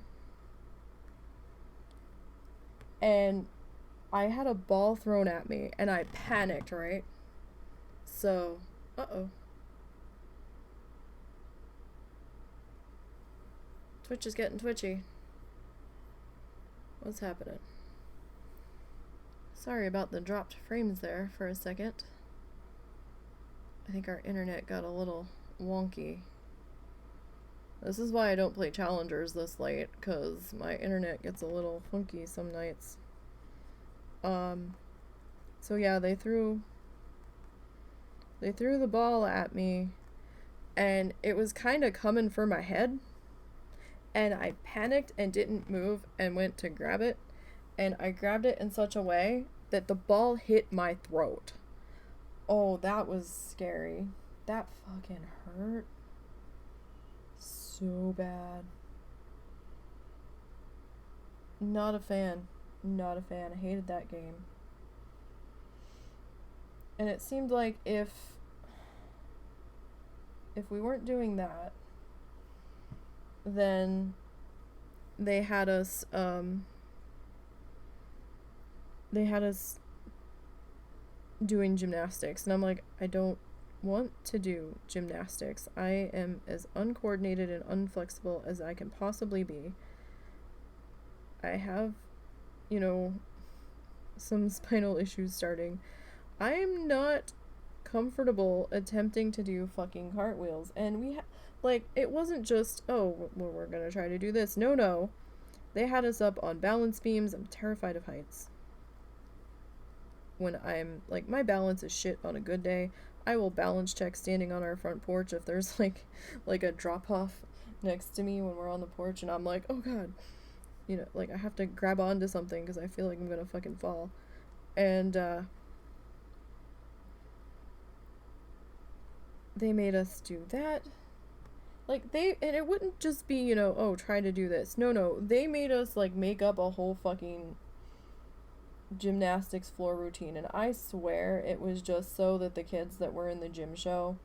And I had a ball thrown at me and I panicked, right? So, Twitch is getting twitchy. What's happening? Sorry about the dropped frames there for a second. I think our internet got a little wonky. This is why I don't play challengers this late, because my internet gets a little funky some nights. So yeah, they threw the ball at me, and it was kind of coming for my head. And I panicked and didn't move and went to grab it. And I grabbed it in such a way that the ball hit my throat. Oh, that was scary. That fucking hurt so bad. Not a fan. Not a fan. I hated that game. And it seemed like if we weren't doing that, then they had us doing gymnastics, and I'm like, I don't want to do gymnastics. I am as uncoordinated and unflexible as I can possibly be. I have, some spinal issues starting. I am not comfortable attempting to do fucking cartwheels. And it wasn't just, oh, well, we're gonna try to do this. No. They had us up on balance beams. I'm terrified of heights. When I'm, my balance is shit on a good day, I will balance check standing on our front porch if there's, like a drop-off next to me when we're on the porch, and I'm like, oh god. I have to grab onto something because I feel like I'm gonna fucking fall. And, they made us do that. And it wouldn't just be, oh, try to do this. No, they made us, make up a whole fucking gymnastics floor routine, and I swear it was just so that the kids that were in the gym show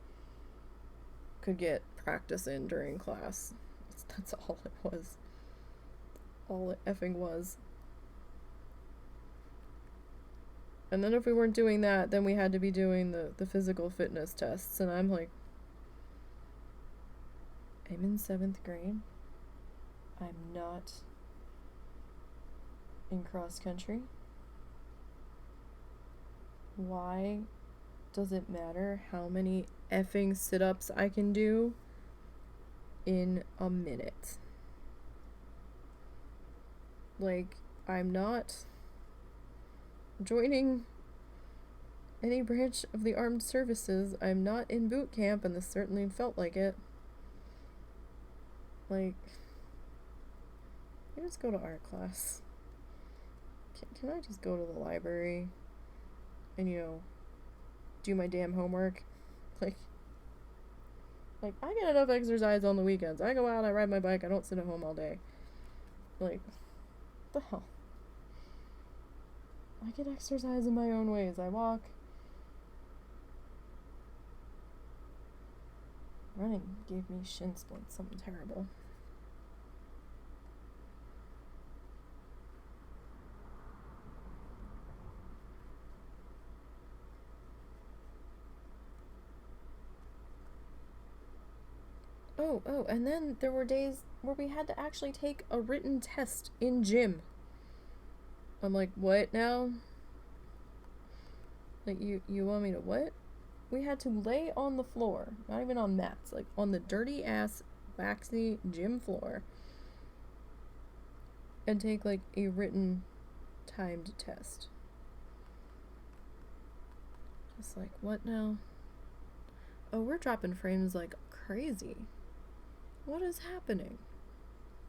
could get practice in during class. That's all it was. All it effing was. And then if we weren't doing that, then we had to be doing the physical fitness tests, and I'm like, I'm in 7th grade. I'm not in cross country. Why does it matter how many effing sit-ups I can do in a minute? I'm not joining any branch of the armed services. I'm not in boot camp, and this certainly felt like it. You just go to art class. Can I just go to the library and, do my damn homework? I get enough exercise on the weekends. I go out, I ride my bike, I don't sit at home all day. What the hell? I get exercise in my own ways. I walk. Running gave me shin splints, something terrible. Oh, and then there were days where we had to actually take a written test in gym. I'm like, what now? Like, you want me to what? We had to lay on the floor, not even on mats, like on the dirty ass waxy gym floor, and take like a written timed test. Just like, what now? Oh, we're dropping frames like crazy. What is happening?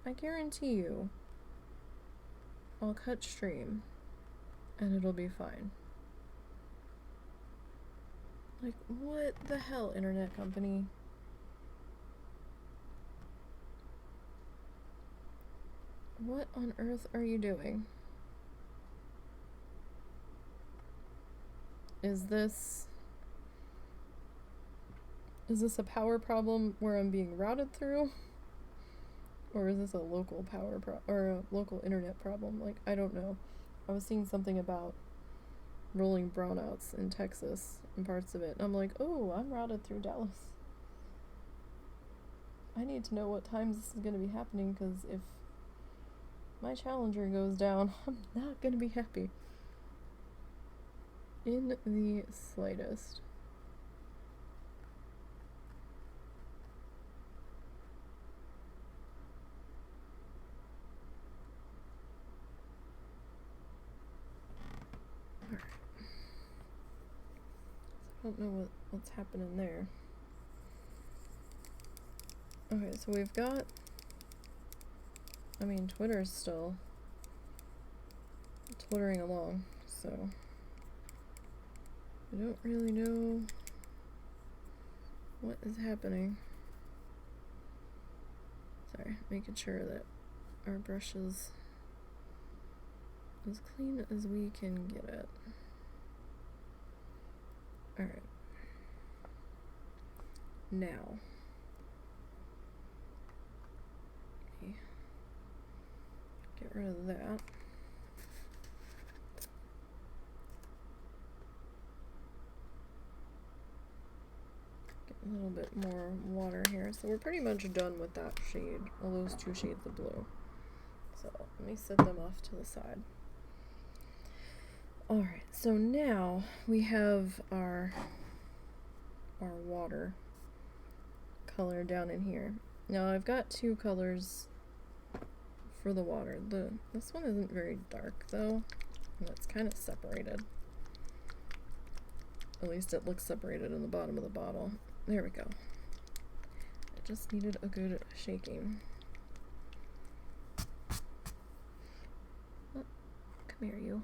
I guarantee you, I'll cut stream and it'll be fine. Like, what the hell, internet company? What on earth are you doing? Is this a power problem where I'm being routed through? Or is this a local or a local internet problem? Like, I don't know. I was seeing something about rolling brownouts in Texas and parts of it. And I'm like, oh, I'm routed through Dallas. I need to know what times this is going to be happening, because if my Challenger goes down, I'm not going to be happy. In the slightest. Alright. I don't know what's happening there. Okay, so we've got, I mean, Twitter's still twittering along, so I don't really know what is happening. Sorry, making sure that our brush is as clean as we can get it. Alright. Now. Get rid of that. Get a little bit more water here. So we're pretty much done with that shade, all those two shades of blue. So let me set them off to the side. Alright, so now we have our water color down in here. Now I've got two colors for the water. This one isn't very dark though, and it's kind of separated. At least it looks separated in the bottom of the bottle. There we go. It just needed a good shaking. Oh, come here, you.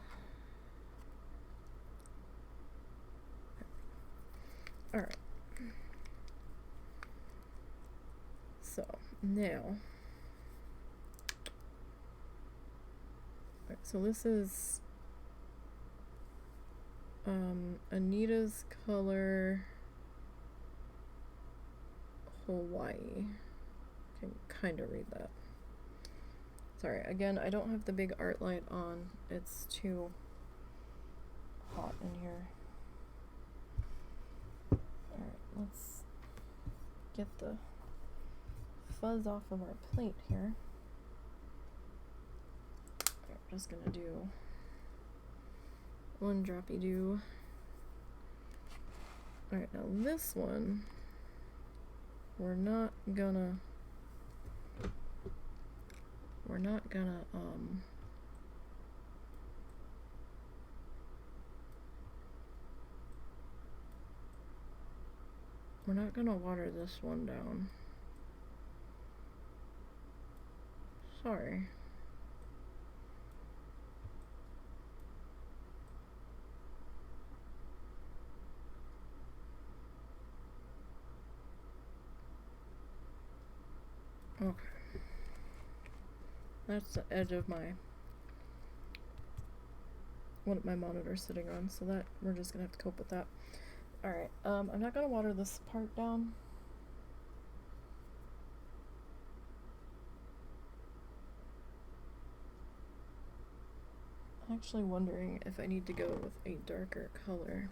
Alright. So, now. Right, so this is Anita's color Hawaii. I can kind of read that. Sorry, again, I don't have the big art light on. It's too hot in here. Alright, let's get the fuzz off of our plate here. Alright, I'm just gonna do one droppy do. Alright, now this one, we're not gonna water this one down. Sorry. Okay. That's the edge of what my monitor's sitting on, so that we're just gonna have to cope with that. Alright, I'm not gonna water this part down. I'm actually wondering if I need to go with a darker color.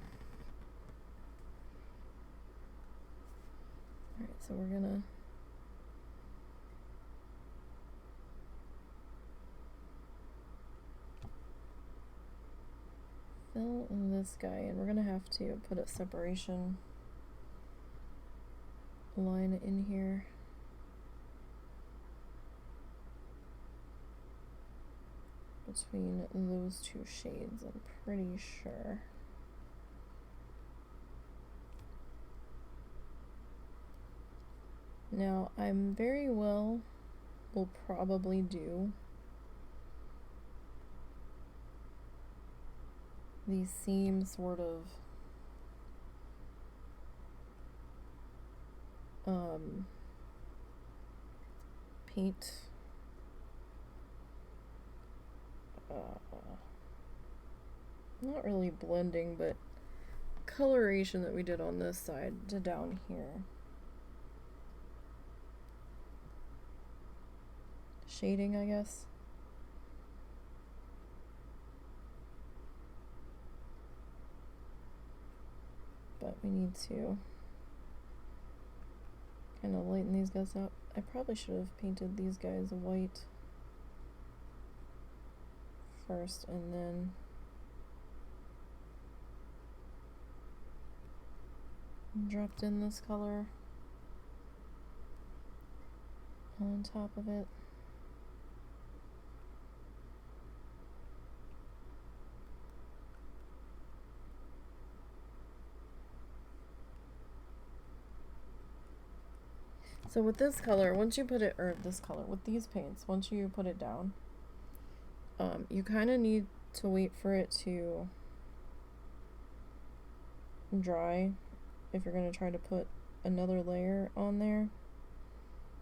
Alright, so we're gonna fill in this guy, and we're gonna have to put a separation line in here. Between those two shades, I'm pretty sure. Now, I'm very well will probably do these same sort of paint not really blending, but coloration that we did on this side to down here. Shading, I guess. But we need to kind of lighten these guys up. I probably should have painted these guys white first and then dropped in this color on top of it. So with this color, once you put it, or this color, with these paints, once you put it down, you kind of need to wait for it to dry if you're going to try to put another layer on there,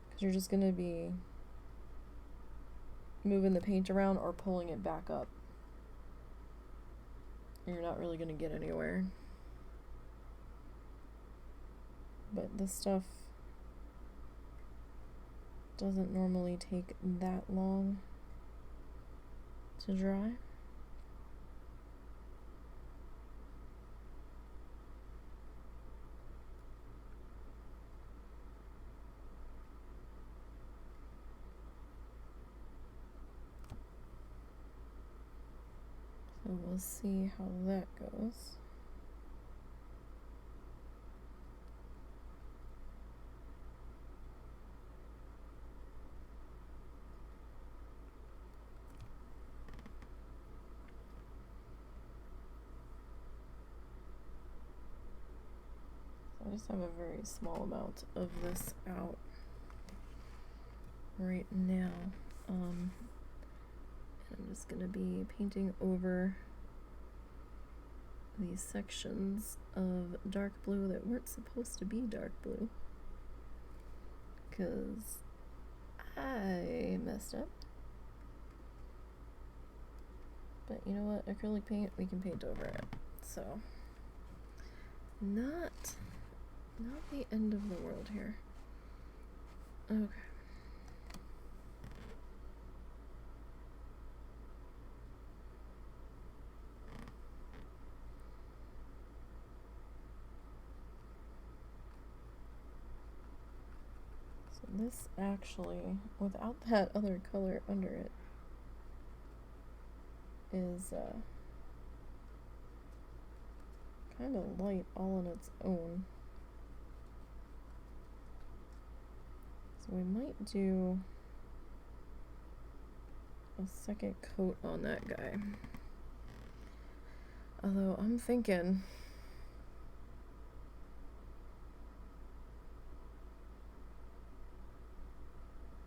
because you're just going to be moving the paint around or pulling it back up. You're not really going to get anywhere. But this stuff doesn't normally take that long to dry. So we'll see how that goes. I just have a very small amount of this out right now. I'm just going to be painting over these sections of dark blue that weren't supposed to be dark blue, because I messed up. But you know what? Acrylic paint, we can paint over it. So, not the end of the world here. Okay. So this actually, without that other color under it, is kind of light all on its own. So we might do a second coat on that guy. Although I'm thinking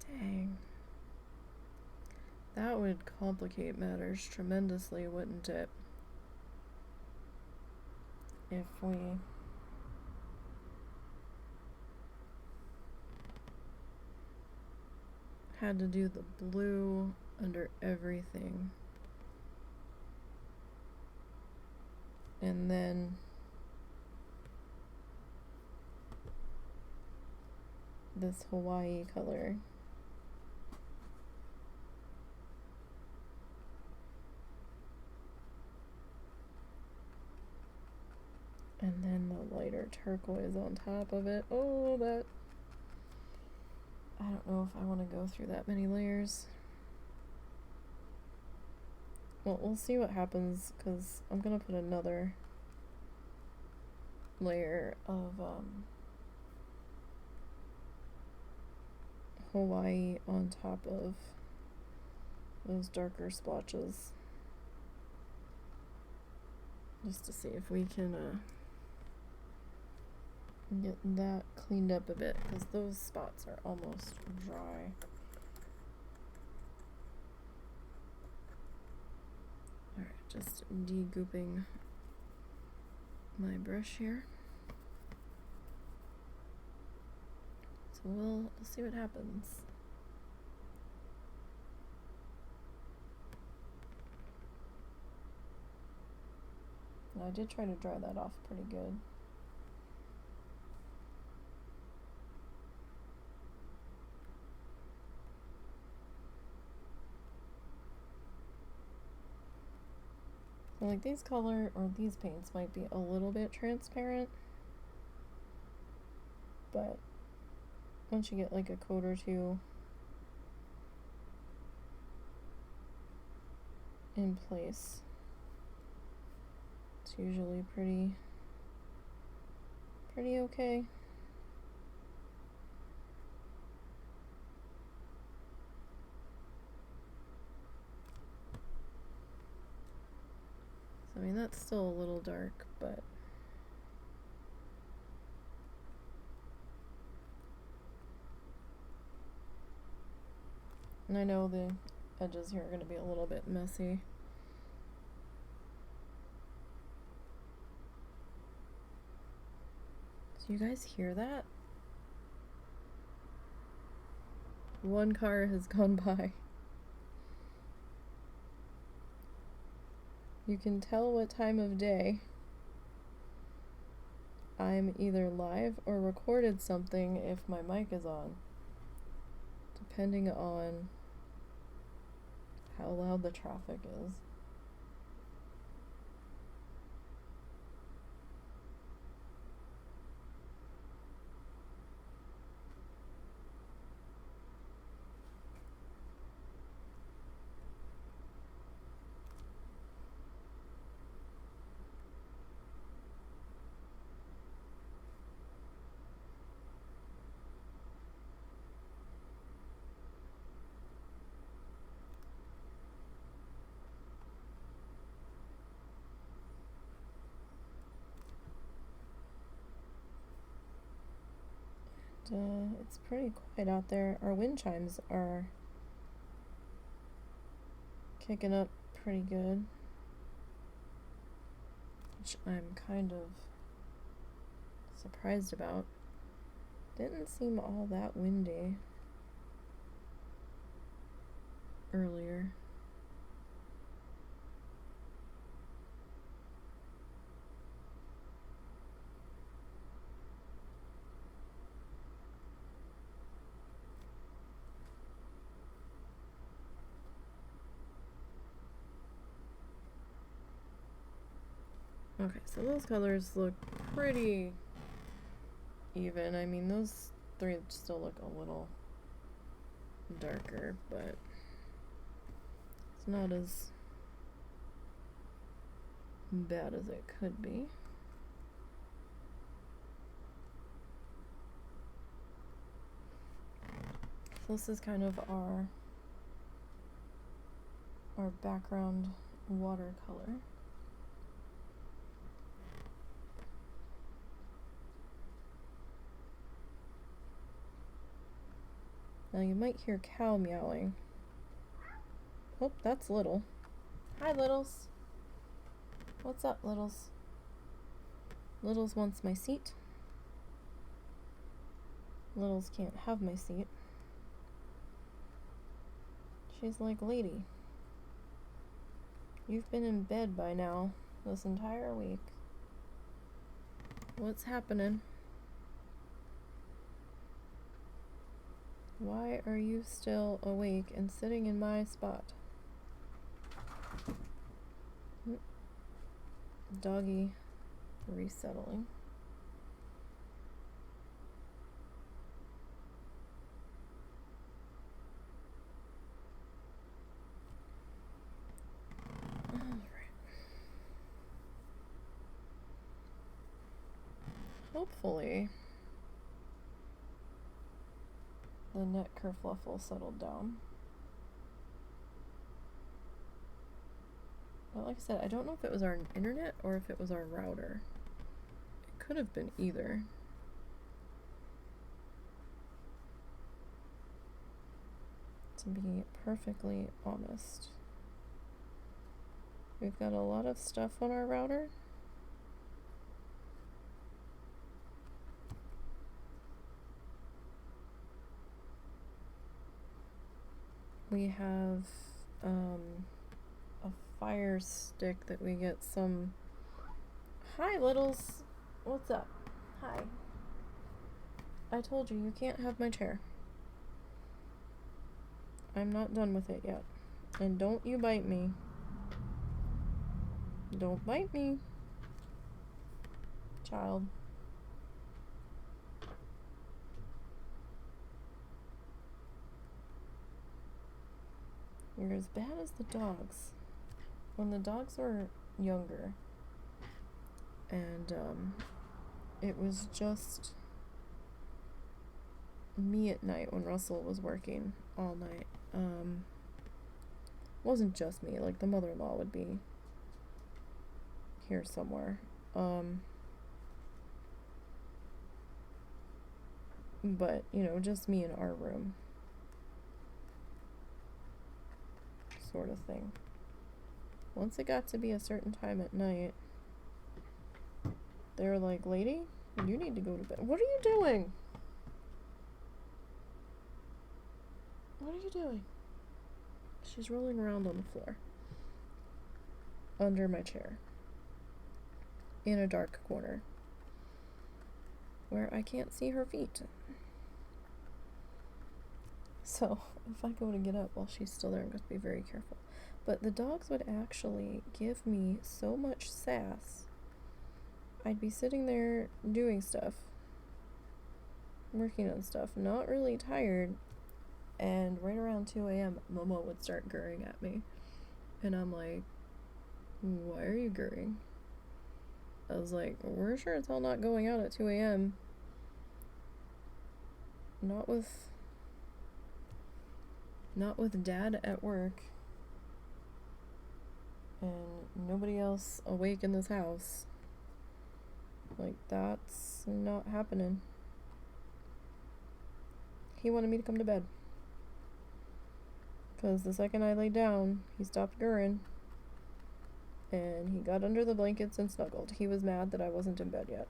dang, that would complicate matters tremendously, wouldn't it? If we had to do the blue under everything, and then this Hawaii color. And then the lighter turquoise on top of it. Oh, that... I don't know if I want to go through that many layers. Well, we'll see what happens, because I'm gonna put another layer of Hawaii on top of those darker splotches, just to see if we can get that cleaned up a bit, because those spots are almost dry. Alright, just de-gooping my brush here. So we'll see what happens. And I did try to dry that off pretty good. So like these these paints might be a little bit transparent, but once you get like a coat or two in place, it's usually pretty okay. So I mean, that's still a little dark, but and I know the edges here are going to be a little bit messy. Do you guys hear that? One car has gone by. You can tell what time of day I'm either live or recorded something if my mic is on, depending on how loud the traffic is. It's pretty quiet out there. Our wind chimes are kicking up pretty good, which I'm kind of surprised about. Didn't seem all that windy earlier. Okay, so those colors look pretty even. I mean, those three still look a little darker, but it's not as bad as it could be. So this is kind of our background watercolor. Now you might hear cow meowing. Oh, that's Little. Hi, Littles. What's up, Littles? Littles wants my seat. Littles can't have my seat. She's like, lady, you've been in bed by now this entire week. What's happening? Why are you still awake and sitting in my spot? Doggy resettling. hopefully the net kerfluffle settled down. But like I said, I don't know if it was our internet or if it was our router. It could have been either. To be perfectly honest. We've got a lot of stuff on our router. We have a fire stick that we get some. Hi, Littles. What's up? Hi. I told you, you can't have my chair. I'm not done with it yet. And don't you bite me. Don't bite me, child. You're as bad as the dogs. When the dogs were younger, and it was just me at night when Russell was working all night. Wasn't just me, like the mother-in-law would be here somewhere. But, you know, just me in our room. Sort of thing. Once it got to be a certain time at night, they were like, lady, you need to go to bed. What are you doing? What are you doing? She's rolling around on the floor. Under my chair. In a dark corner. Where I can't see her feet. So, if I go to get up while she's still there, I'm going to be very careful. But the dogs would actually give me so much sass. I'd be sitting there doing stuff. Working on stuff. Not really tired. And right around 2 a.m., Momo would start gurring at me. And I'm like, why are you gurring? I was like, we're sure it's all not going out at 2 a.m. Not with Dad at work. And nobody else awake in this house. Like, that's not happening. He wanted me to come to bed. Because the second I laid down, he stopped gurring. And he got under the blankets and snuggled. He was mad that I wasn't in bed yet.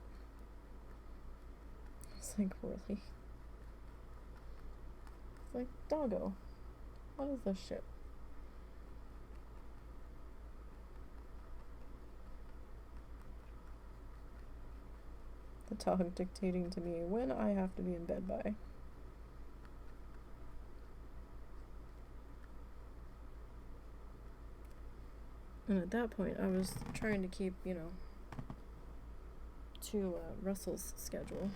I was like, really? It's like, doggo, what is this shit? The dog dictating to me when I have to be in bed by. And at that point, I was trying to keep, you know, to Russell's schedule.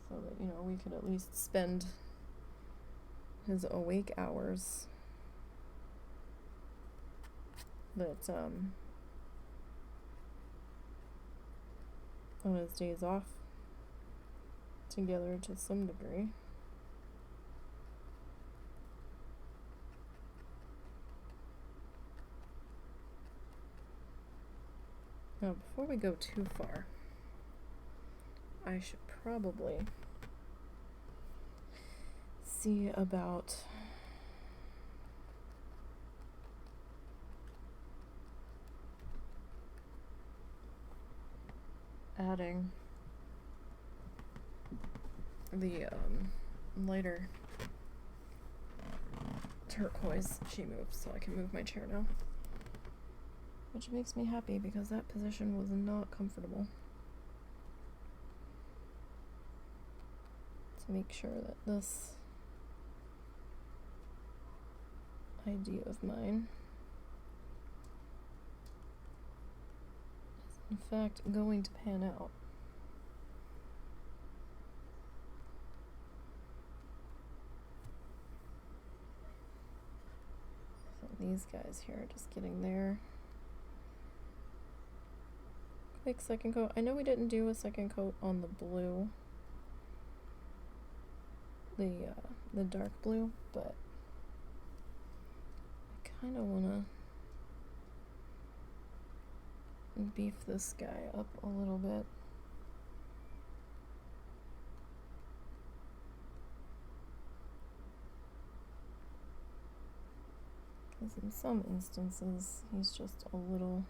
So that, you know, we could at least spend his awake hours that, on his days off together to some degree. Now, before we go too far, I should probably see about adding the lighter turquoise. She moves, so I can move my chair now. Which makes me happy because that position was not comfortable. To make sure that this idea of mine is in fact going to pan out. So these guys here are just getting there. quick second coat. I know we didn't do a second coat on the blue, the dark blue, but I kind of want to beef this guy up a little bit. Because in some instances, he's just a little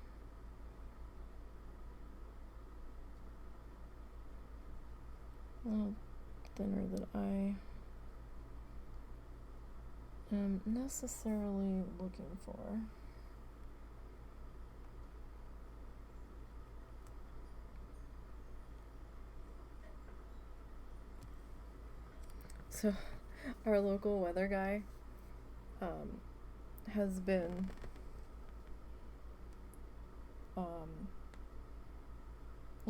thinner than I am necessarily looking for. So, our local weather guy has been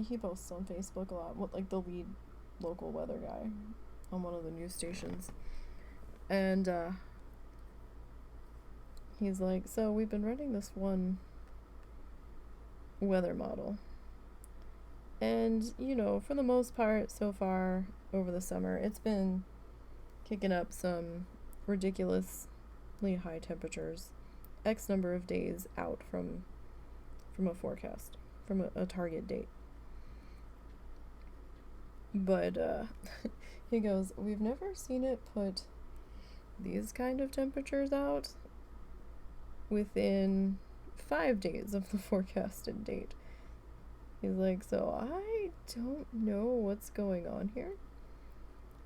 he posts on Facebook a lot, like the lead local weather guy on one of the news stations, and he's like, so we've been running this one weather model, and you know, for the most part so far over the summer, it's been kicking up some ridiculously high temperatures, X number of days out from a forecast, from a target date. But he goes, we've never seen it put these kind of temperatures out within 5 days of the forecasted date. He's like, so I don't know what's going on here,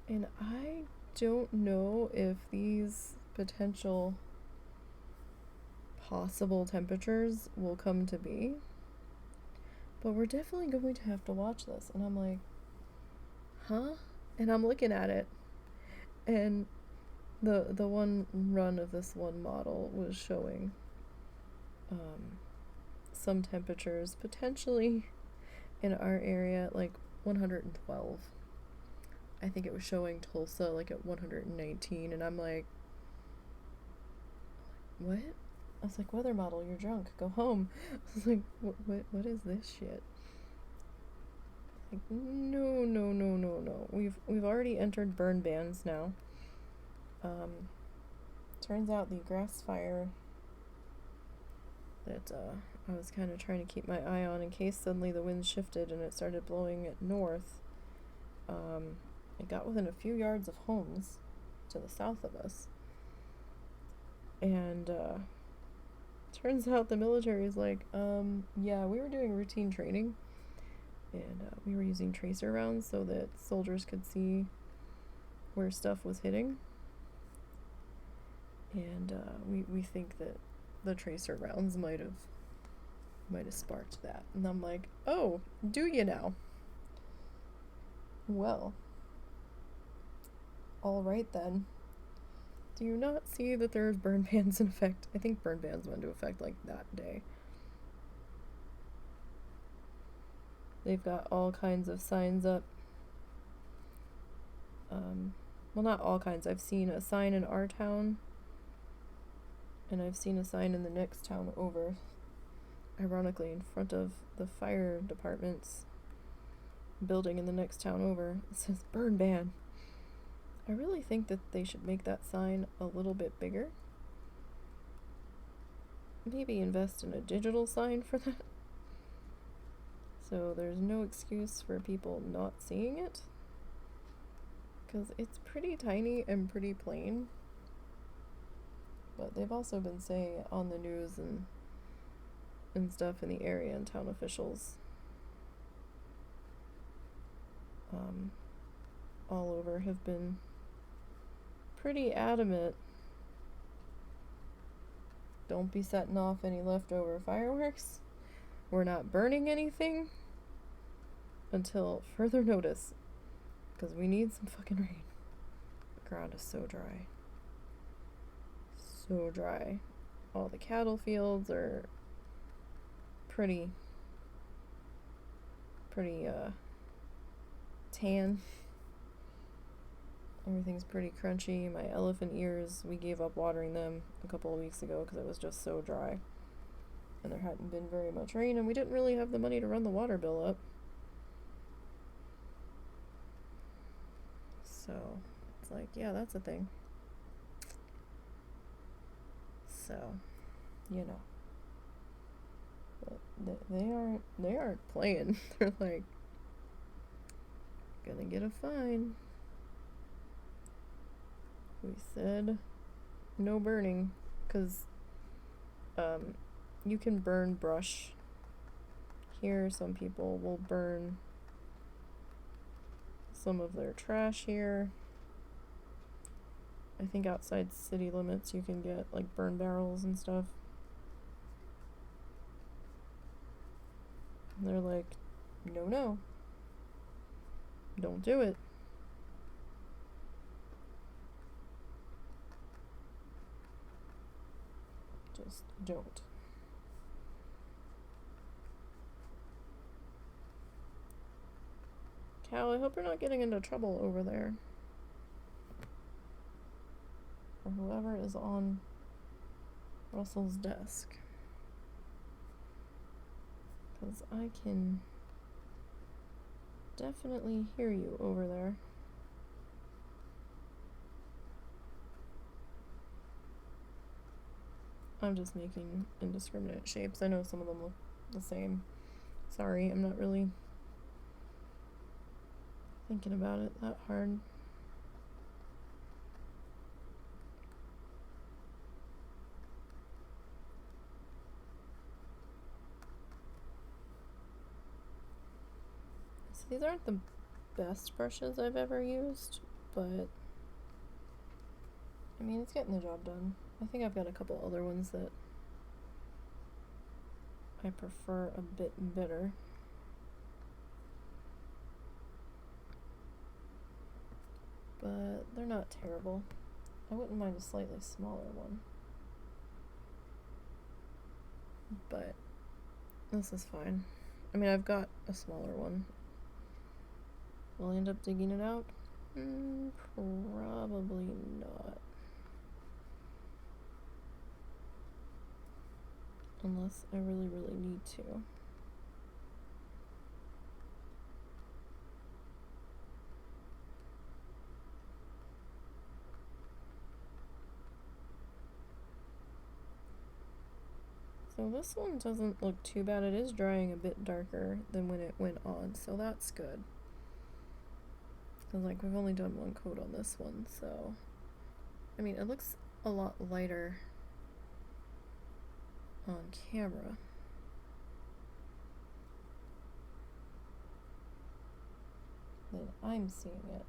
and I don't know if these potential possible temperatures will come to be, but we're definitely going to have to watch this. And I'm like, huh? And I'm looking at it, and the one run of this one model was showing some temperatures potentially in our area like 112. I think it was showing Tulsa like at 119, and I'm like, what? I was like, weather model, you're drunk, go home. I was like, what is this shit? Like, no. We've already entered burn bans now. Turns out the grass fire that I was kind of trying to keep my eye on in case suddenly the wind shifted and it started blowing it north. It got within a few yards of homes to the south of us. And turns out the military is like, yeah, we were doing routine training, and we were using tracer rounds so that soldiers could see where stuff was hitting. And we think that the tracer rounds might have sparked that. And I'm like, oh, do you now? Well, all right then. Do you not see that there's burn bans in effect? I think burn bans went into effect like that day. They've got all kinds of signs up. Well, not all kinds. I've seen a sign in our town, and I've seen a sign in the next town over, ironically in front of the fire department's building in the next town over. It says burn ban. I really think that they should make that sign a little bit bigger. Maybe invest in a digital sign for that, so there's no excuse for people not seeing it, because it's pretty tiny and pretty plain. But they've also been saying it on the news and stuff in the area, and town officials all over have been pretty adamant. Don't be setting off any leftover fireworks. We're not burning anything until further notice, because we need some fucking rain. The ground is so dry. So dry. All the cattle fields are pretty tan. Everything's pretty crunchy. My elephant ears, we gave up watering them a couple of weeks ago because it was just so dry. and there hadn't been very much rain, and we didn't really have the money to run the water bill up. So it's like, yeah, that's a thing. So, you know, but they aren't playing. They're like, gonna get a fine. We said no burning, because you can burn brush here. Some people will burn some of their trash here. I think outside city limits you can get like burn barrels and stuff. And they're like, no, don't do it. Just don't. Cal, I hope you're not getting into trouble over there. Or whoever is on Russell's desk. Because I can definitely hear you over there. I'm just making indiscriminate shapes. I know some of them look the same. Sorry, I'm not really thinking about it that hard. So these aren't the best brushes I've ever used, but I mean, it's getting the job done. I think I've got a couple other ones that I prefer a bit better. But they're not terrible. I wouldn't mind a slightly smaller one. But this is fine. I mean, I've got a smaller one. Will I end up digging it out? Probably not. Unless I really, really need to. So this one doesn't look too bad. It is drying a bit darker than when it went on, so that's good. Because, like, we've only done one coat on this one, so... I mean, it looks a lot lighter on camera. Than I'm seeing it.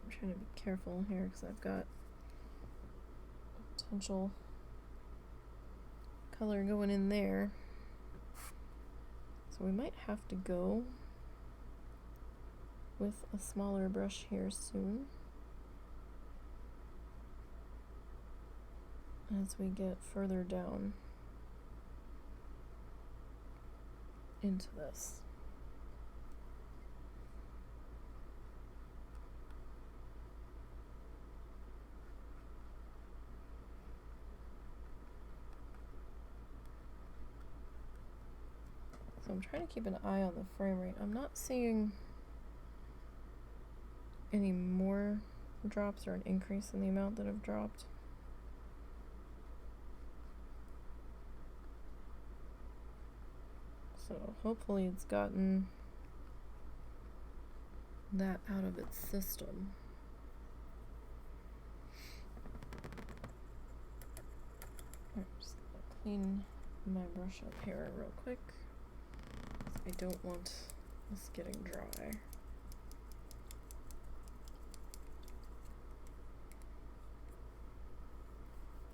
I'm trying to be careful here because I've got potential color going in there. So we might have to go with a smaller brush here soon as we get further down into this. So I'm trying to keep an eye on the frame rate. I'm not seeing any more drops or an increase in the amount that have dropped. So hopefully it's gotten that out of its system. Alright, just gonna clean my brush up here real quick. I don't want this getting dry.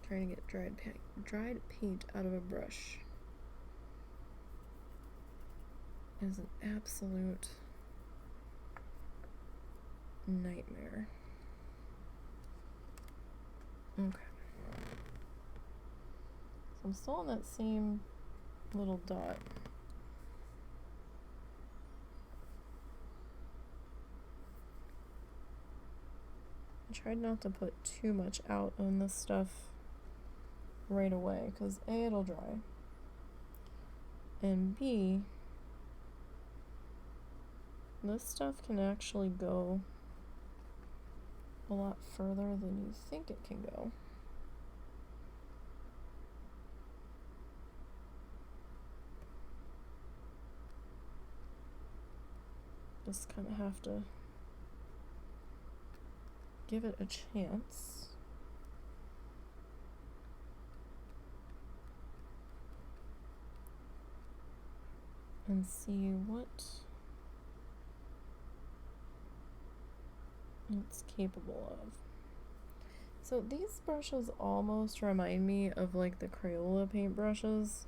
Trying to get dried paint out of a brush is an absolute nightmare. Okay. I'm still on that same little dot. I tried not to put too much out on this stuff right away, because A, it'll dry, and B, this stuff can actually go a lot further than you think it can go. Just kind of have to give it a chance. And see what it's capable of. So these brushes almost remind me of like the Crayola paint brushes.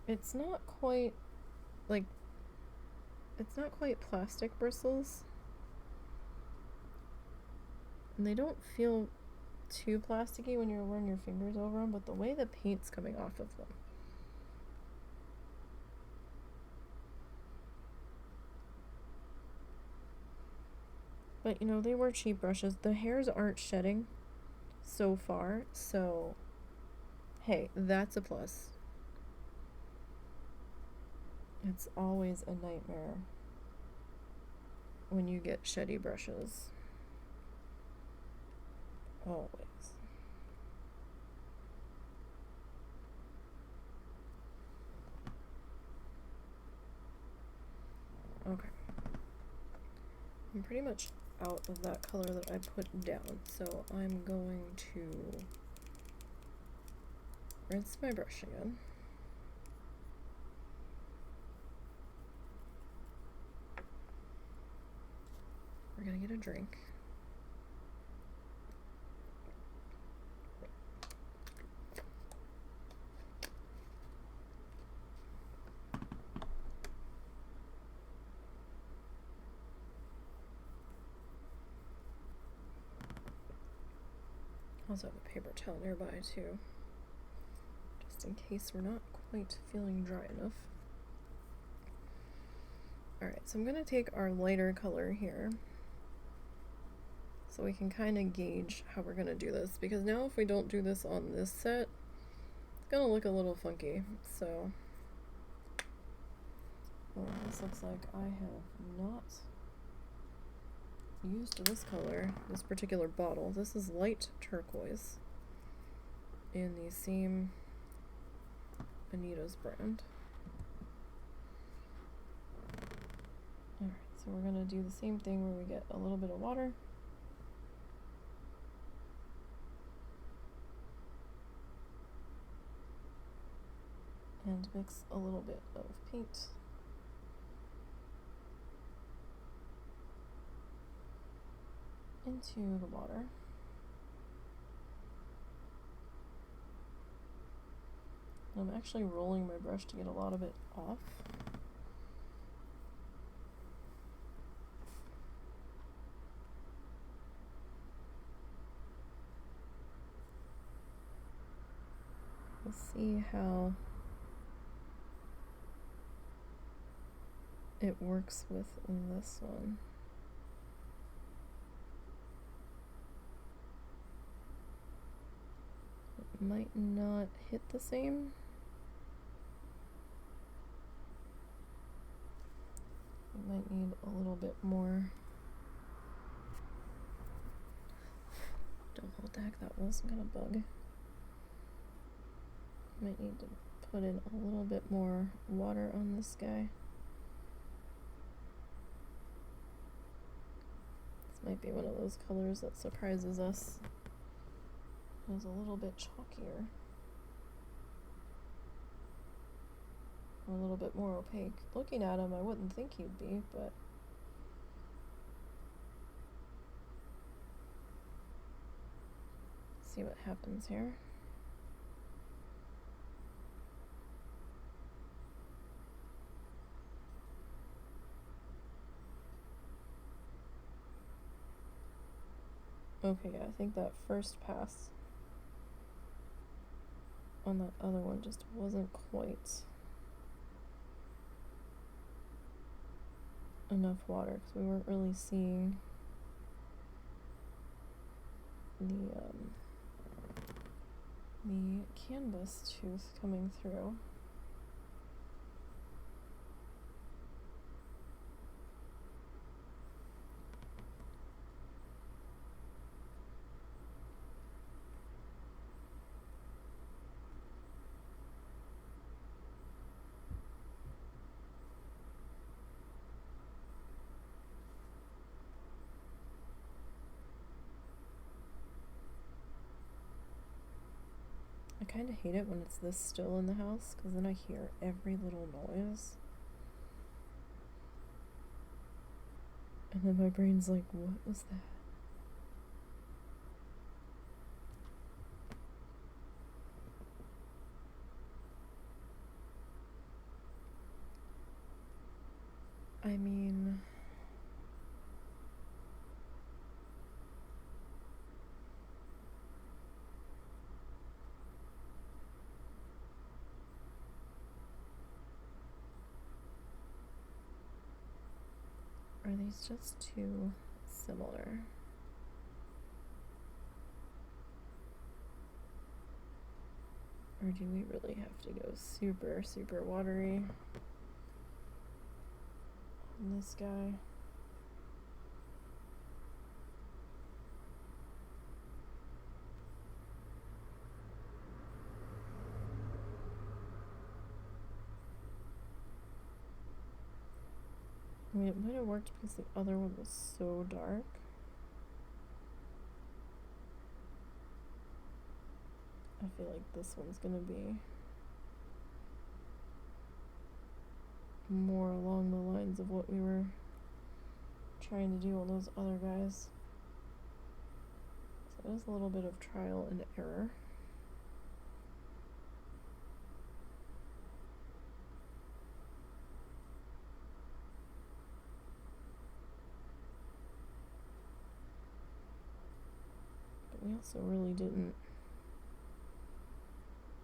It's not quite like, it's not quite plastic bristles. And they don't feel too plasticky when you're running your fingers over them, but the way the paint's coming off of them. But you know, they were cheap brushes. The hairs aren't shedding so far, so hey, that's a plus. It's always a nightmare when you get sheddy brushes. Always. Okay. I'm pretty much out of that color that I put down, so I'm going to rinse my brush again. We're gonna get a drink. I also have a paper towel nearby too, just in case we're not quite feeling dry enough. Alright, so I'm going to take our lighter color here so we can kind of gauge how we're going to do this, because now if we don't do this on this set, it's going to look a little funky. So, well, this looks like I have not used this color, this particular bottle. This is light turquoise in the same Anita's brand. Alright, so we're going to do the same thing where we get a little bit of water. And mix a little bit of paint. Into the water. I'm actually rolling my brush to get a lot of it off. We'll see how it works with this one. It might not hit the same. It might need a little bit more. Don't know what the heck that was, some kind of bug. Might need to put in a little bit more water on this guy. This might be one of those colors that surprises us. It's a little bit chalkier. Or a little bit more opaque. Looking at him, I wouldn't think he'd be, but see what happens here. Okay, yeah, I think that first pass on that other one just wasn't quite enough water because we weren't really seeing the canvas tooth coming through. I kind of hate it when it's this still in the house, because then I hear every little noise. And then my brain's like, what was that? I mean... Are these just too similar? Or do we really have to go super, super watery on this guy? I mean, it might have worked because the other one was so dark. I feel like this one's gonna be more along the lines of what we were trying to do on those other guys. So it is a little bit of trial and error. But we also really didn't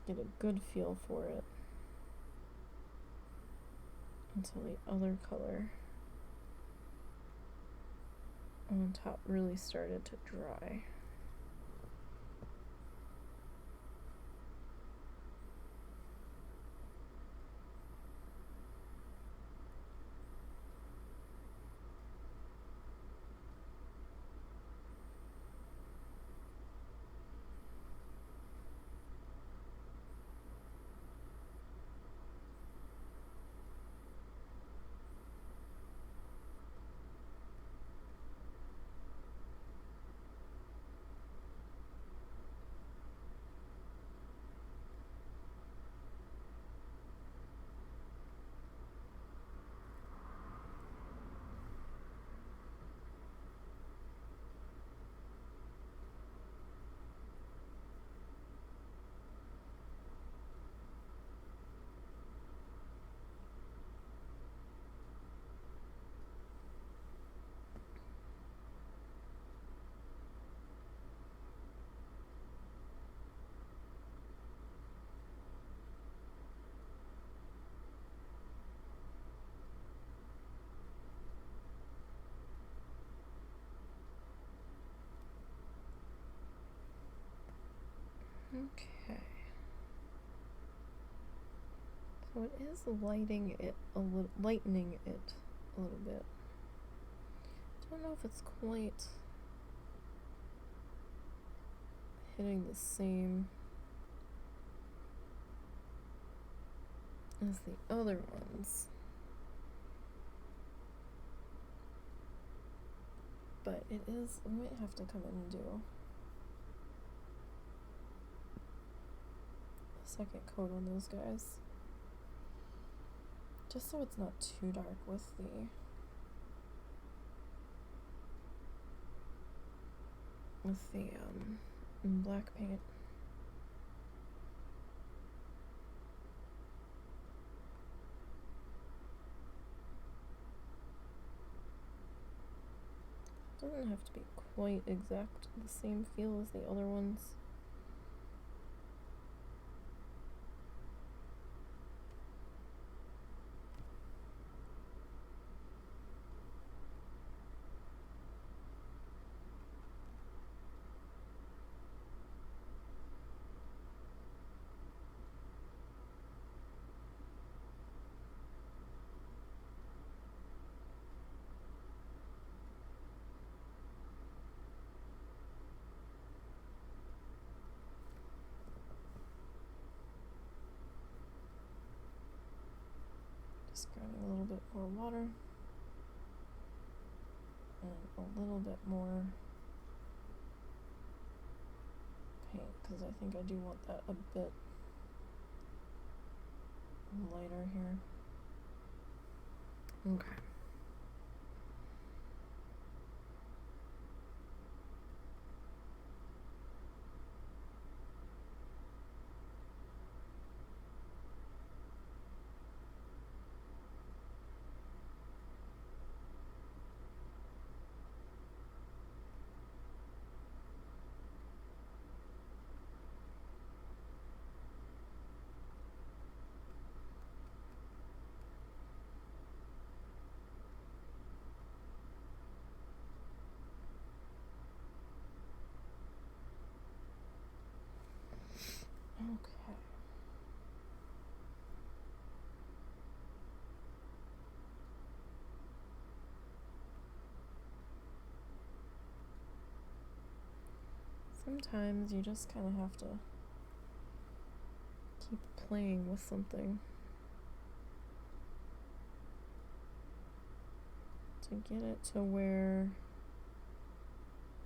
get a good feel for it until the other color on top really started to dry. Okay. So it is lightening it a little bit. I don't know if it's quite hitting the same as the other ones. But it is, we might have to come in and do a second coat on those guys. Just so it's not too dark with the black paint. Doesn't have to be quite exact the same feel as the other ones. bit more water and a little bit more paint, because I think I do want that a bit lighter here. Okay. Okay. Sometimes you just kind of have to keep playing with something to get it to where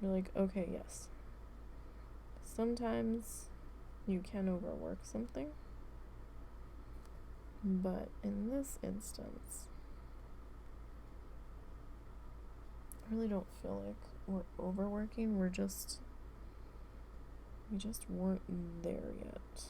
you're like, okay, yes. Sometimes you can overwork something, but in this instance, I really don't feel like we're overworking. We just weren't there yet.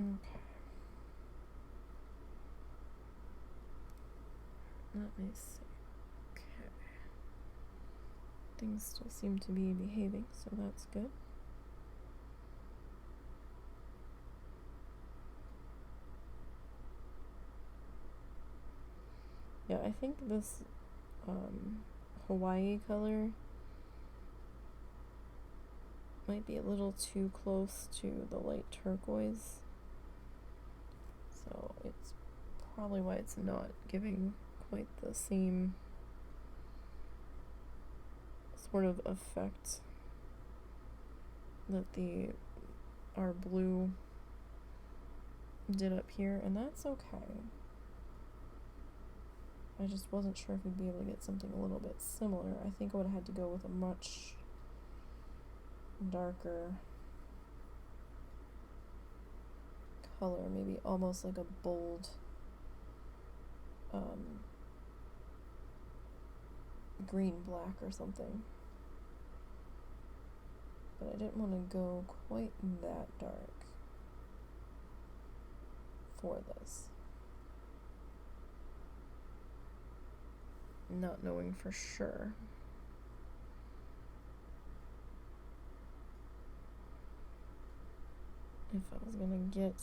Okay. Let me see. Okay. Things still seem to be behaving, so that's good. Yeah, I think this Hawaii color might be a little too close to the light turquoise. So it's probably why it's not giving quite the same sort of effect that our blue did up here, and that's okay. I just wasn't sure if we'd be able to get something a little bit similar. I think I would have had to go with a much darker color, maybe almost like a bold green black or something, but I didn't want to go quite that dark for this, not knowing for sure if I was gonna get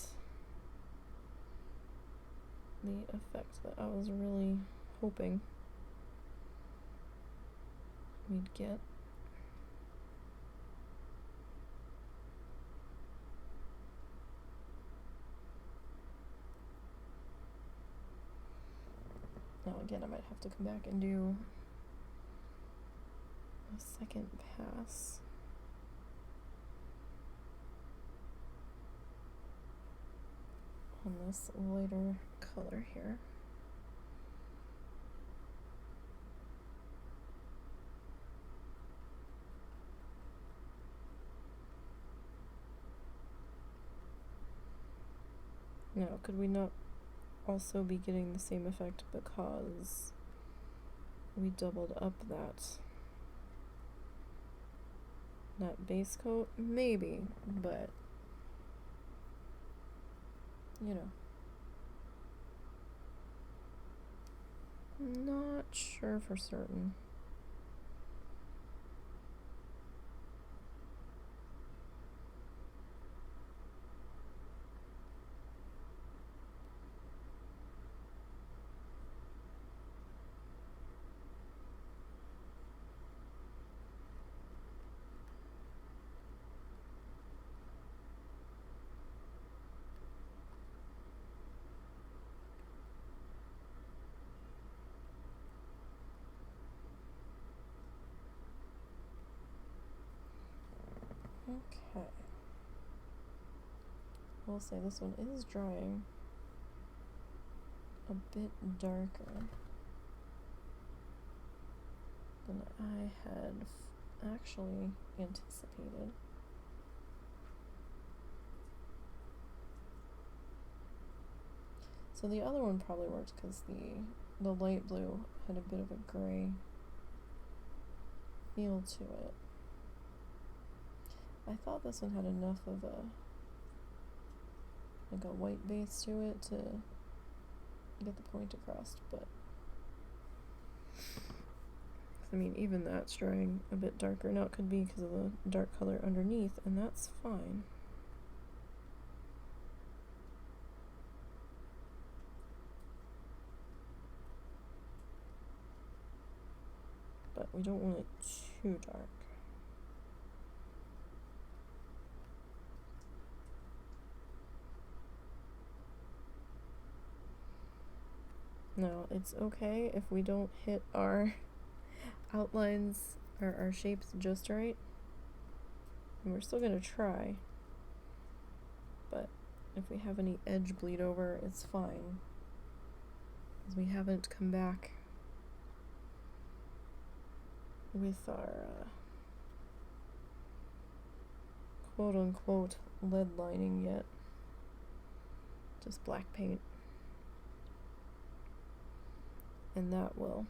the effect that I was really hoping we'd get. Now again, I might have to come back and do a second pass. On this lighter color here. Now, could we not also be getting the same effect because we doubled up that base coat? Maybe, but you know, not sure for certain. Okay. We'll say this one is drying a bit darker than I had actually anticipated. So the other one probably worked because the light blue had a bit of a gray feel to it. I thought this one had enough of a white base to it to get the point across, but I mean, even that's drying a bit darker. Now it could be because of the dark color underneath, and that's fine. But we don't want it too dark. Now, it's okay if we don't hit our outlines or our shapes just right. And we're still gonna try. But if we have any edge bleed over, it's fine. Because we haven't come back with our quote-unquote lead lining yet. Just black paint. And that will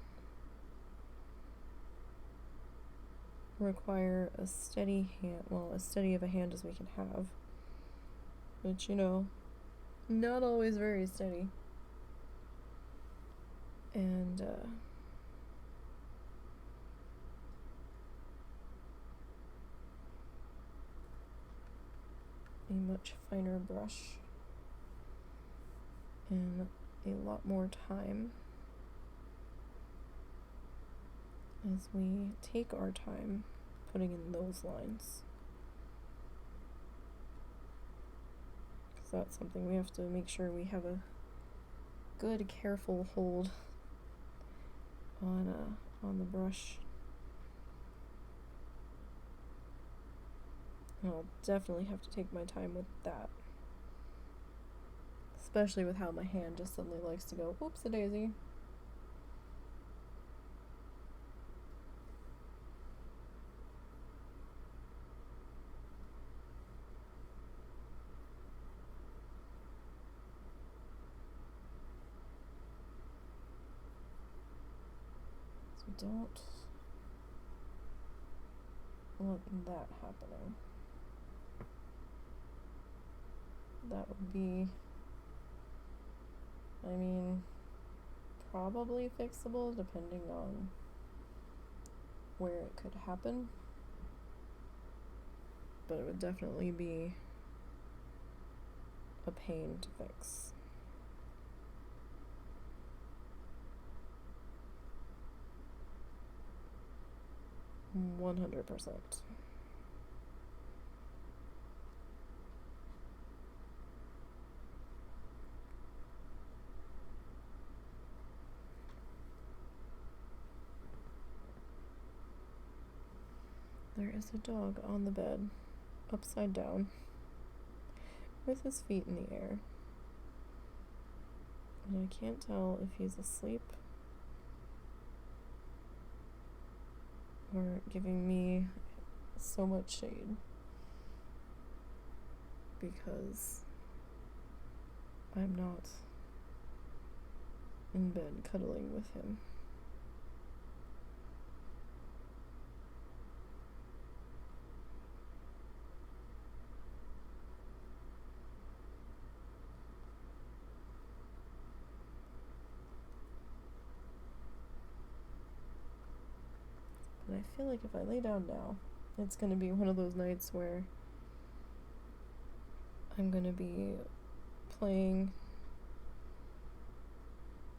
require a steady hand, well, as steady of a hand as we can have, which, you know, not always very steady. And a much finer brush and a lot more time as we take our time putting in those lines. Because that's something we have to make sure we have a good, careful hold on the brush. And I'll definitely have to take my time with that. Especially with how my hand just suddenly likes to go, whoops-a-daisy. Don't want that happening. That would be, I mean, probably fixable depending on where it could happen, but it would definitely be a pain to fix. 100%. There is a dog on the bed, upside down, with his feet in the air. And I can't tell if he's asleep or giving me so much shade, because I'm not in bed cuddling with him. And I feel like if I lay down now, it's going to be one of those nights where I'm going to be playing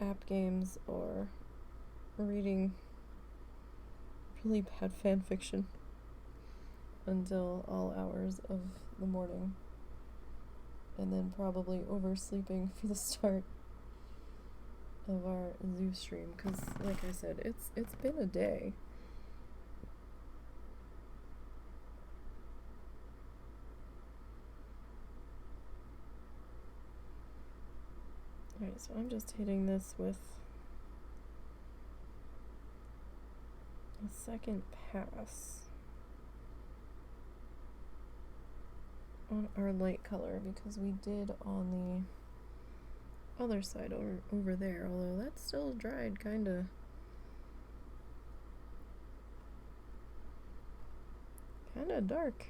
app games or reading really bad fan fiction until all hours of the morning, and then probably oversleeping for the start of our zoo stream, because like I said, it's been a day. Alright, so I'm just hitting this with a second pass on our light color, because we did on the other side over there, although that's still dried kinda dark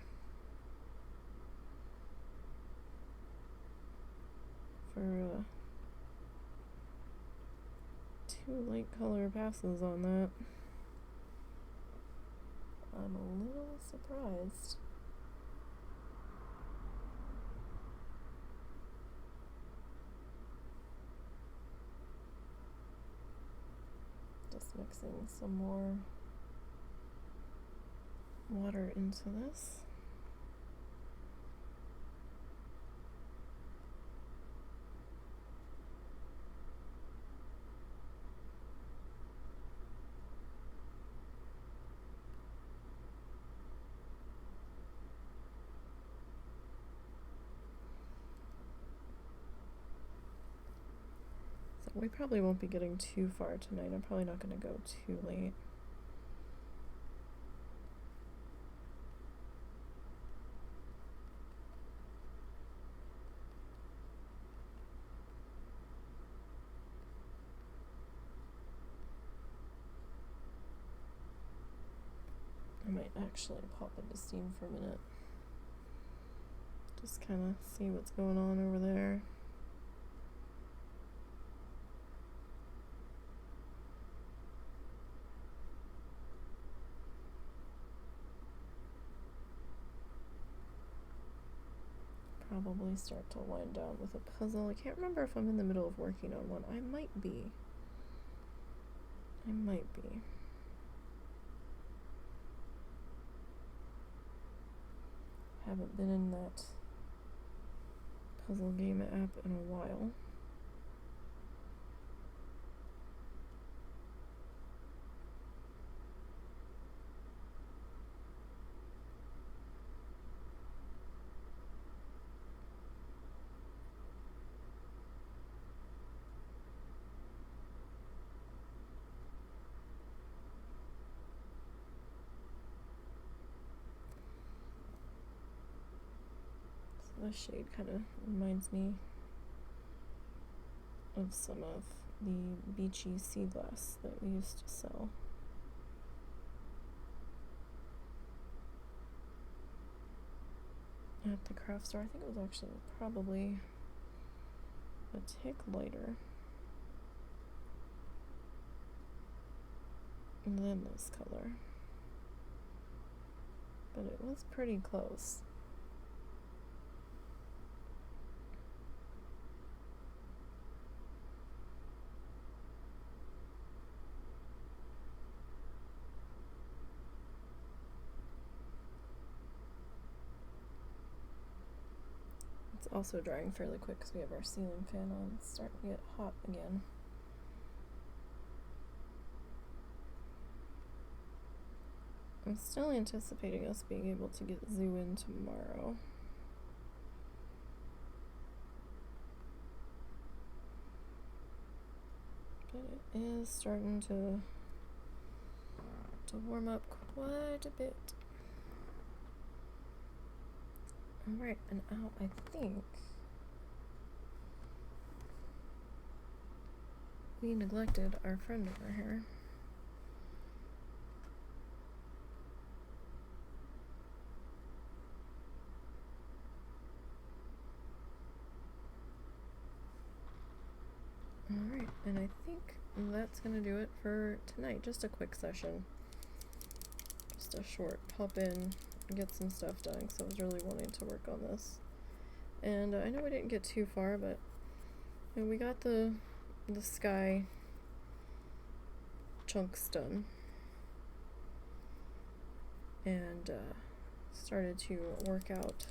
for two light color passes on that. I'm a little surprised. Just mixing some more water into this. So we probably won't be getting too far tonight. I'm probably not going to go too late. I might actually pop into Steam for a minute. Just kind of see what's going on over there. Probably start to wind down with a puzzle. I can't remember if I'm in the middle of working on one. I might be. Haven't been in that puzzle game app in a while. This shade kind of reminds me of some of the beachy sea glass that we used to sell. At the craft store. I think it was actually probably a tick lighter than this color, but it was pretty close. It's also drying fairly quick because we have our ceiling fan on. It's starting to get hot again. I'm still anticipating us being able to get Zoo in tomorrow. But it is starting to warm up quite a bit. Alright, and now I think we neglected our friend over here. Alright, and I think that's gonna do it for tonight. Just a quick session. Just a short pop in, get some stuff done, because I was really wanting to work on this. And I know we didn't get too far, but you know, we got the sky chunks done. And started to work out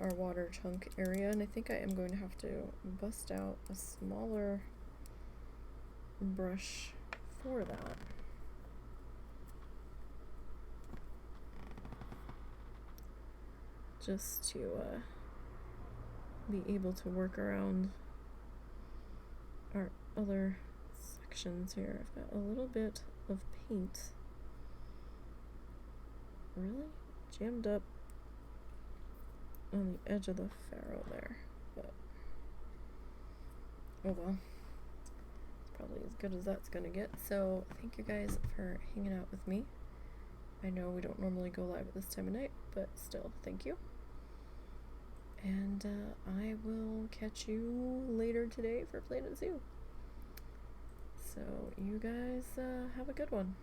our water chunk area, and I think I am going to have to bust out a smaller brush for that. Just to be able to work around our other sections here. I've got a little bit of paint really jammed up on the edge of the ferrule there, but oh well. It's probably as good as that's gonna get. So thank you guys for hanging out with me. I know we don't normally go live at this time of night, but still, thank you. And I will catch you later today for Planet Zoo. So you guys have a good one.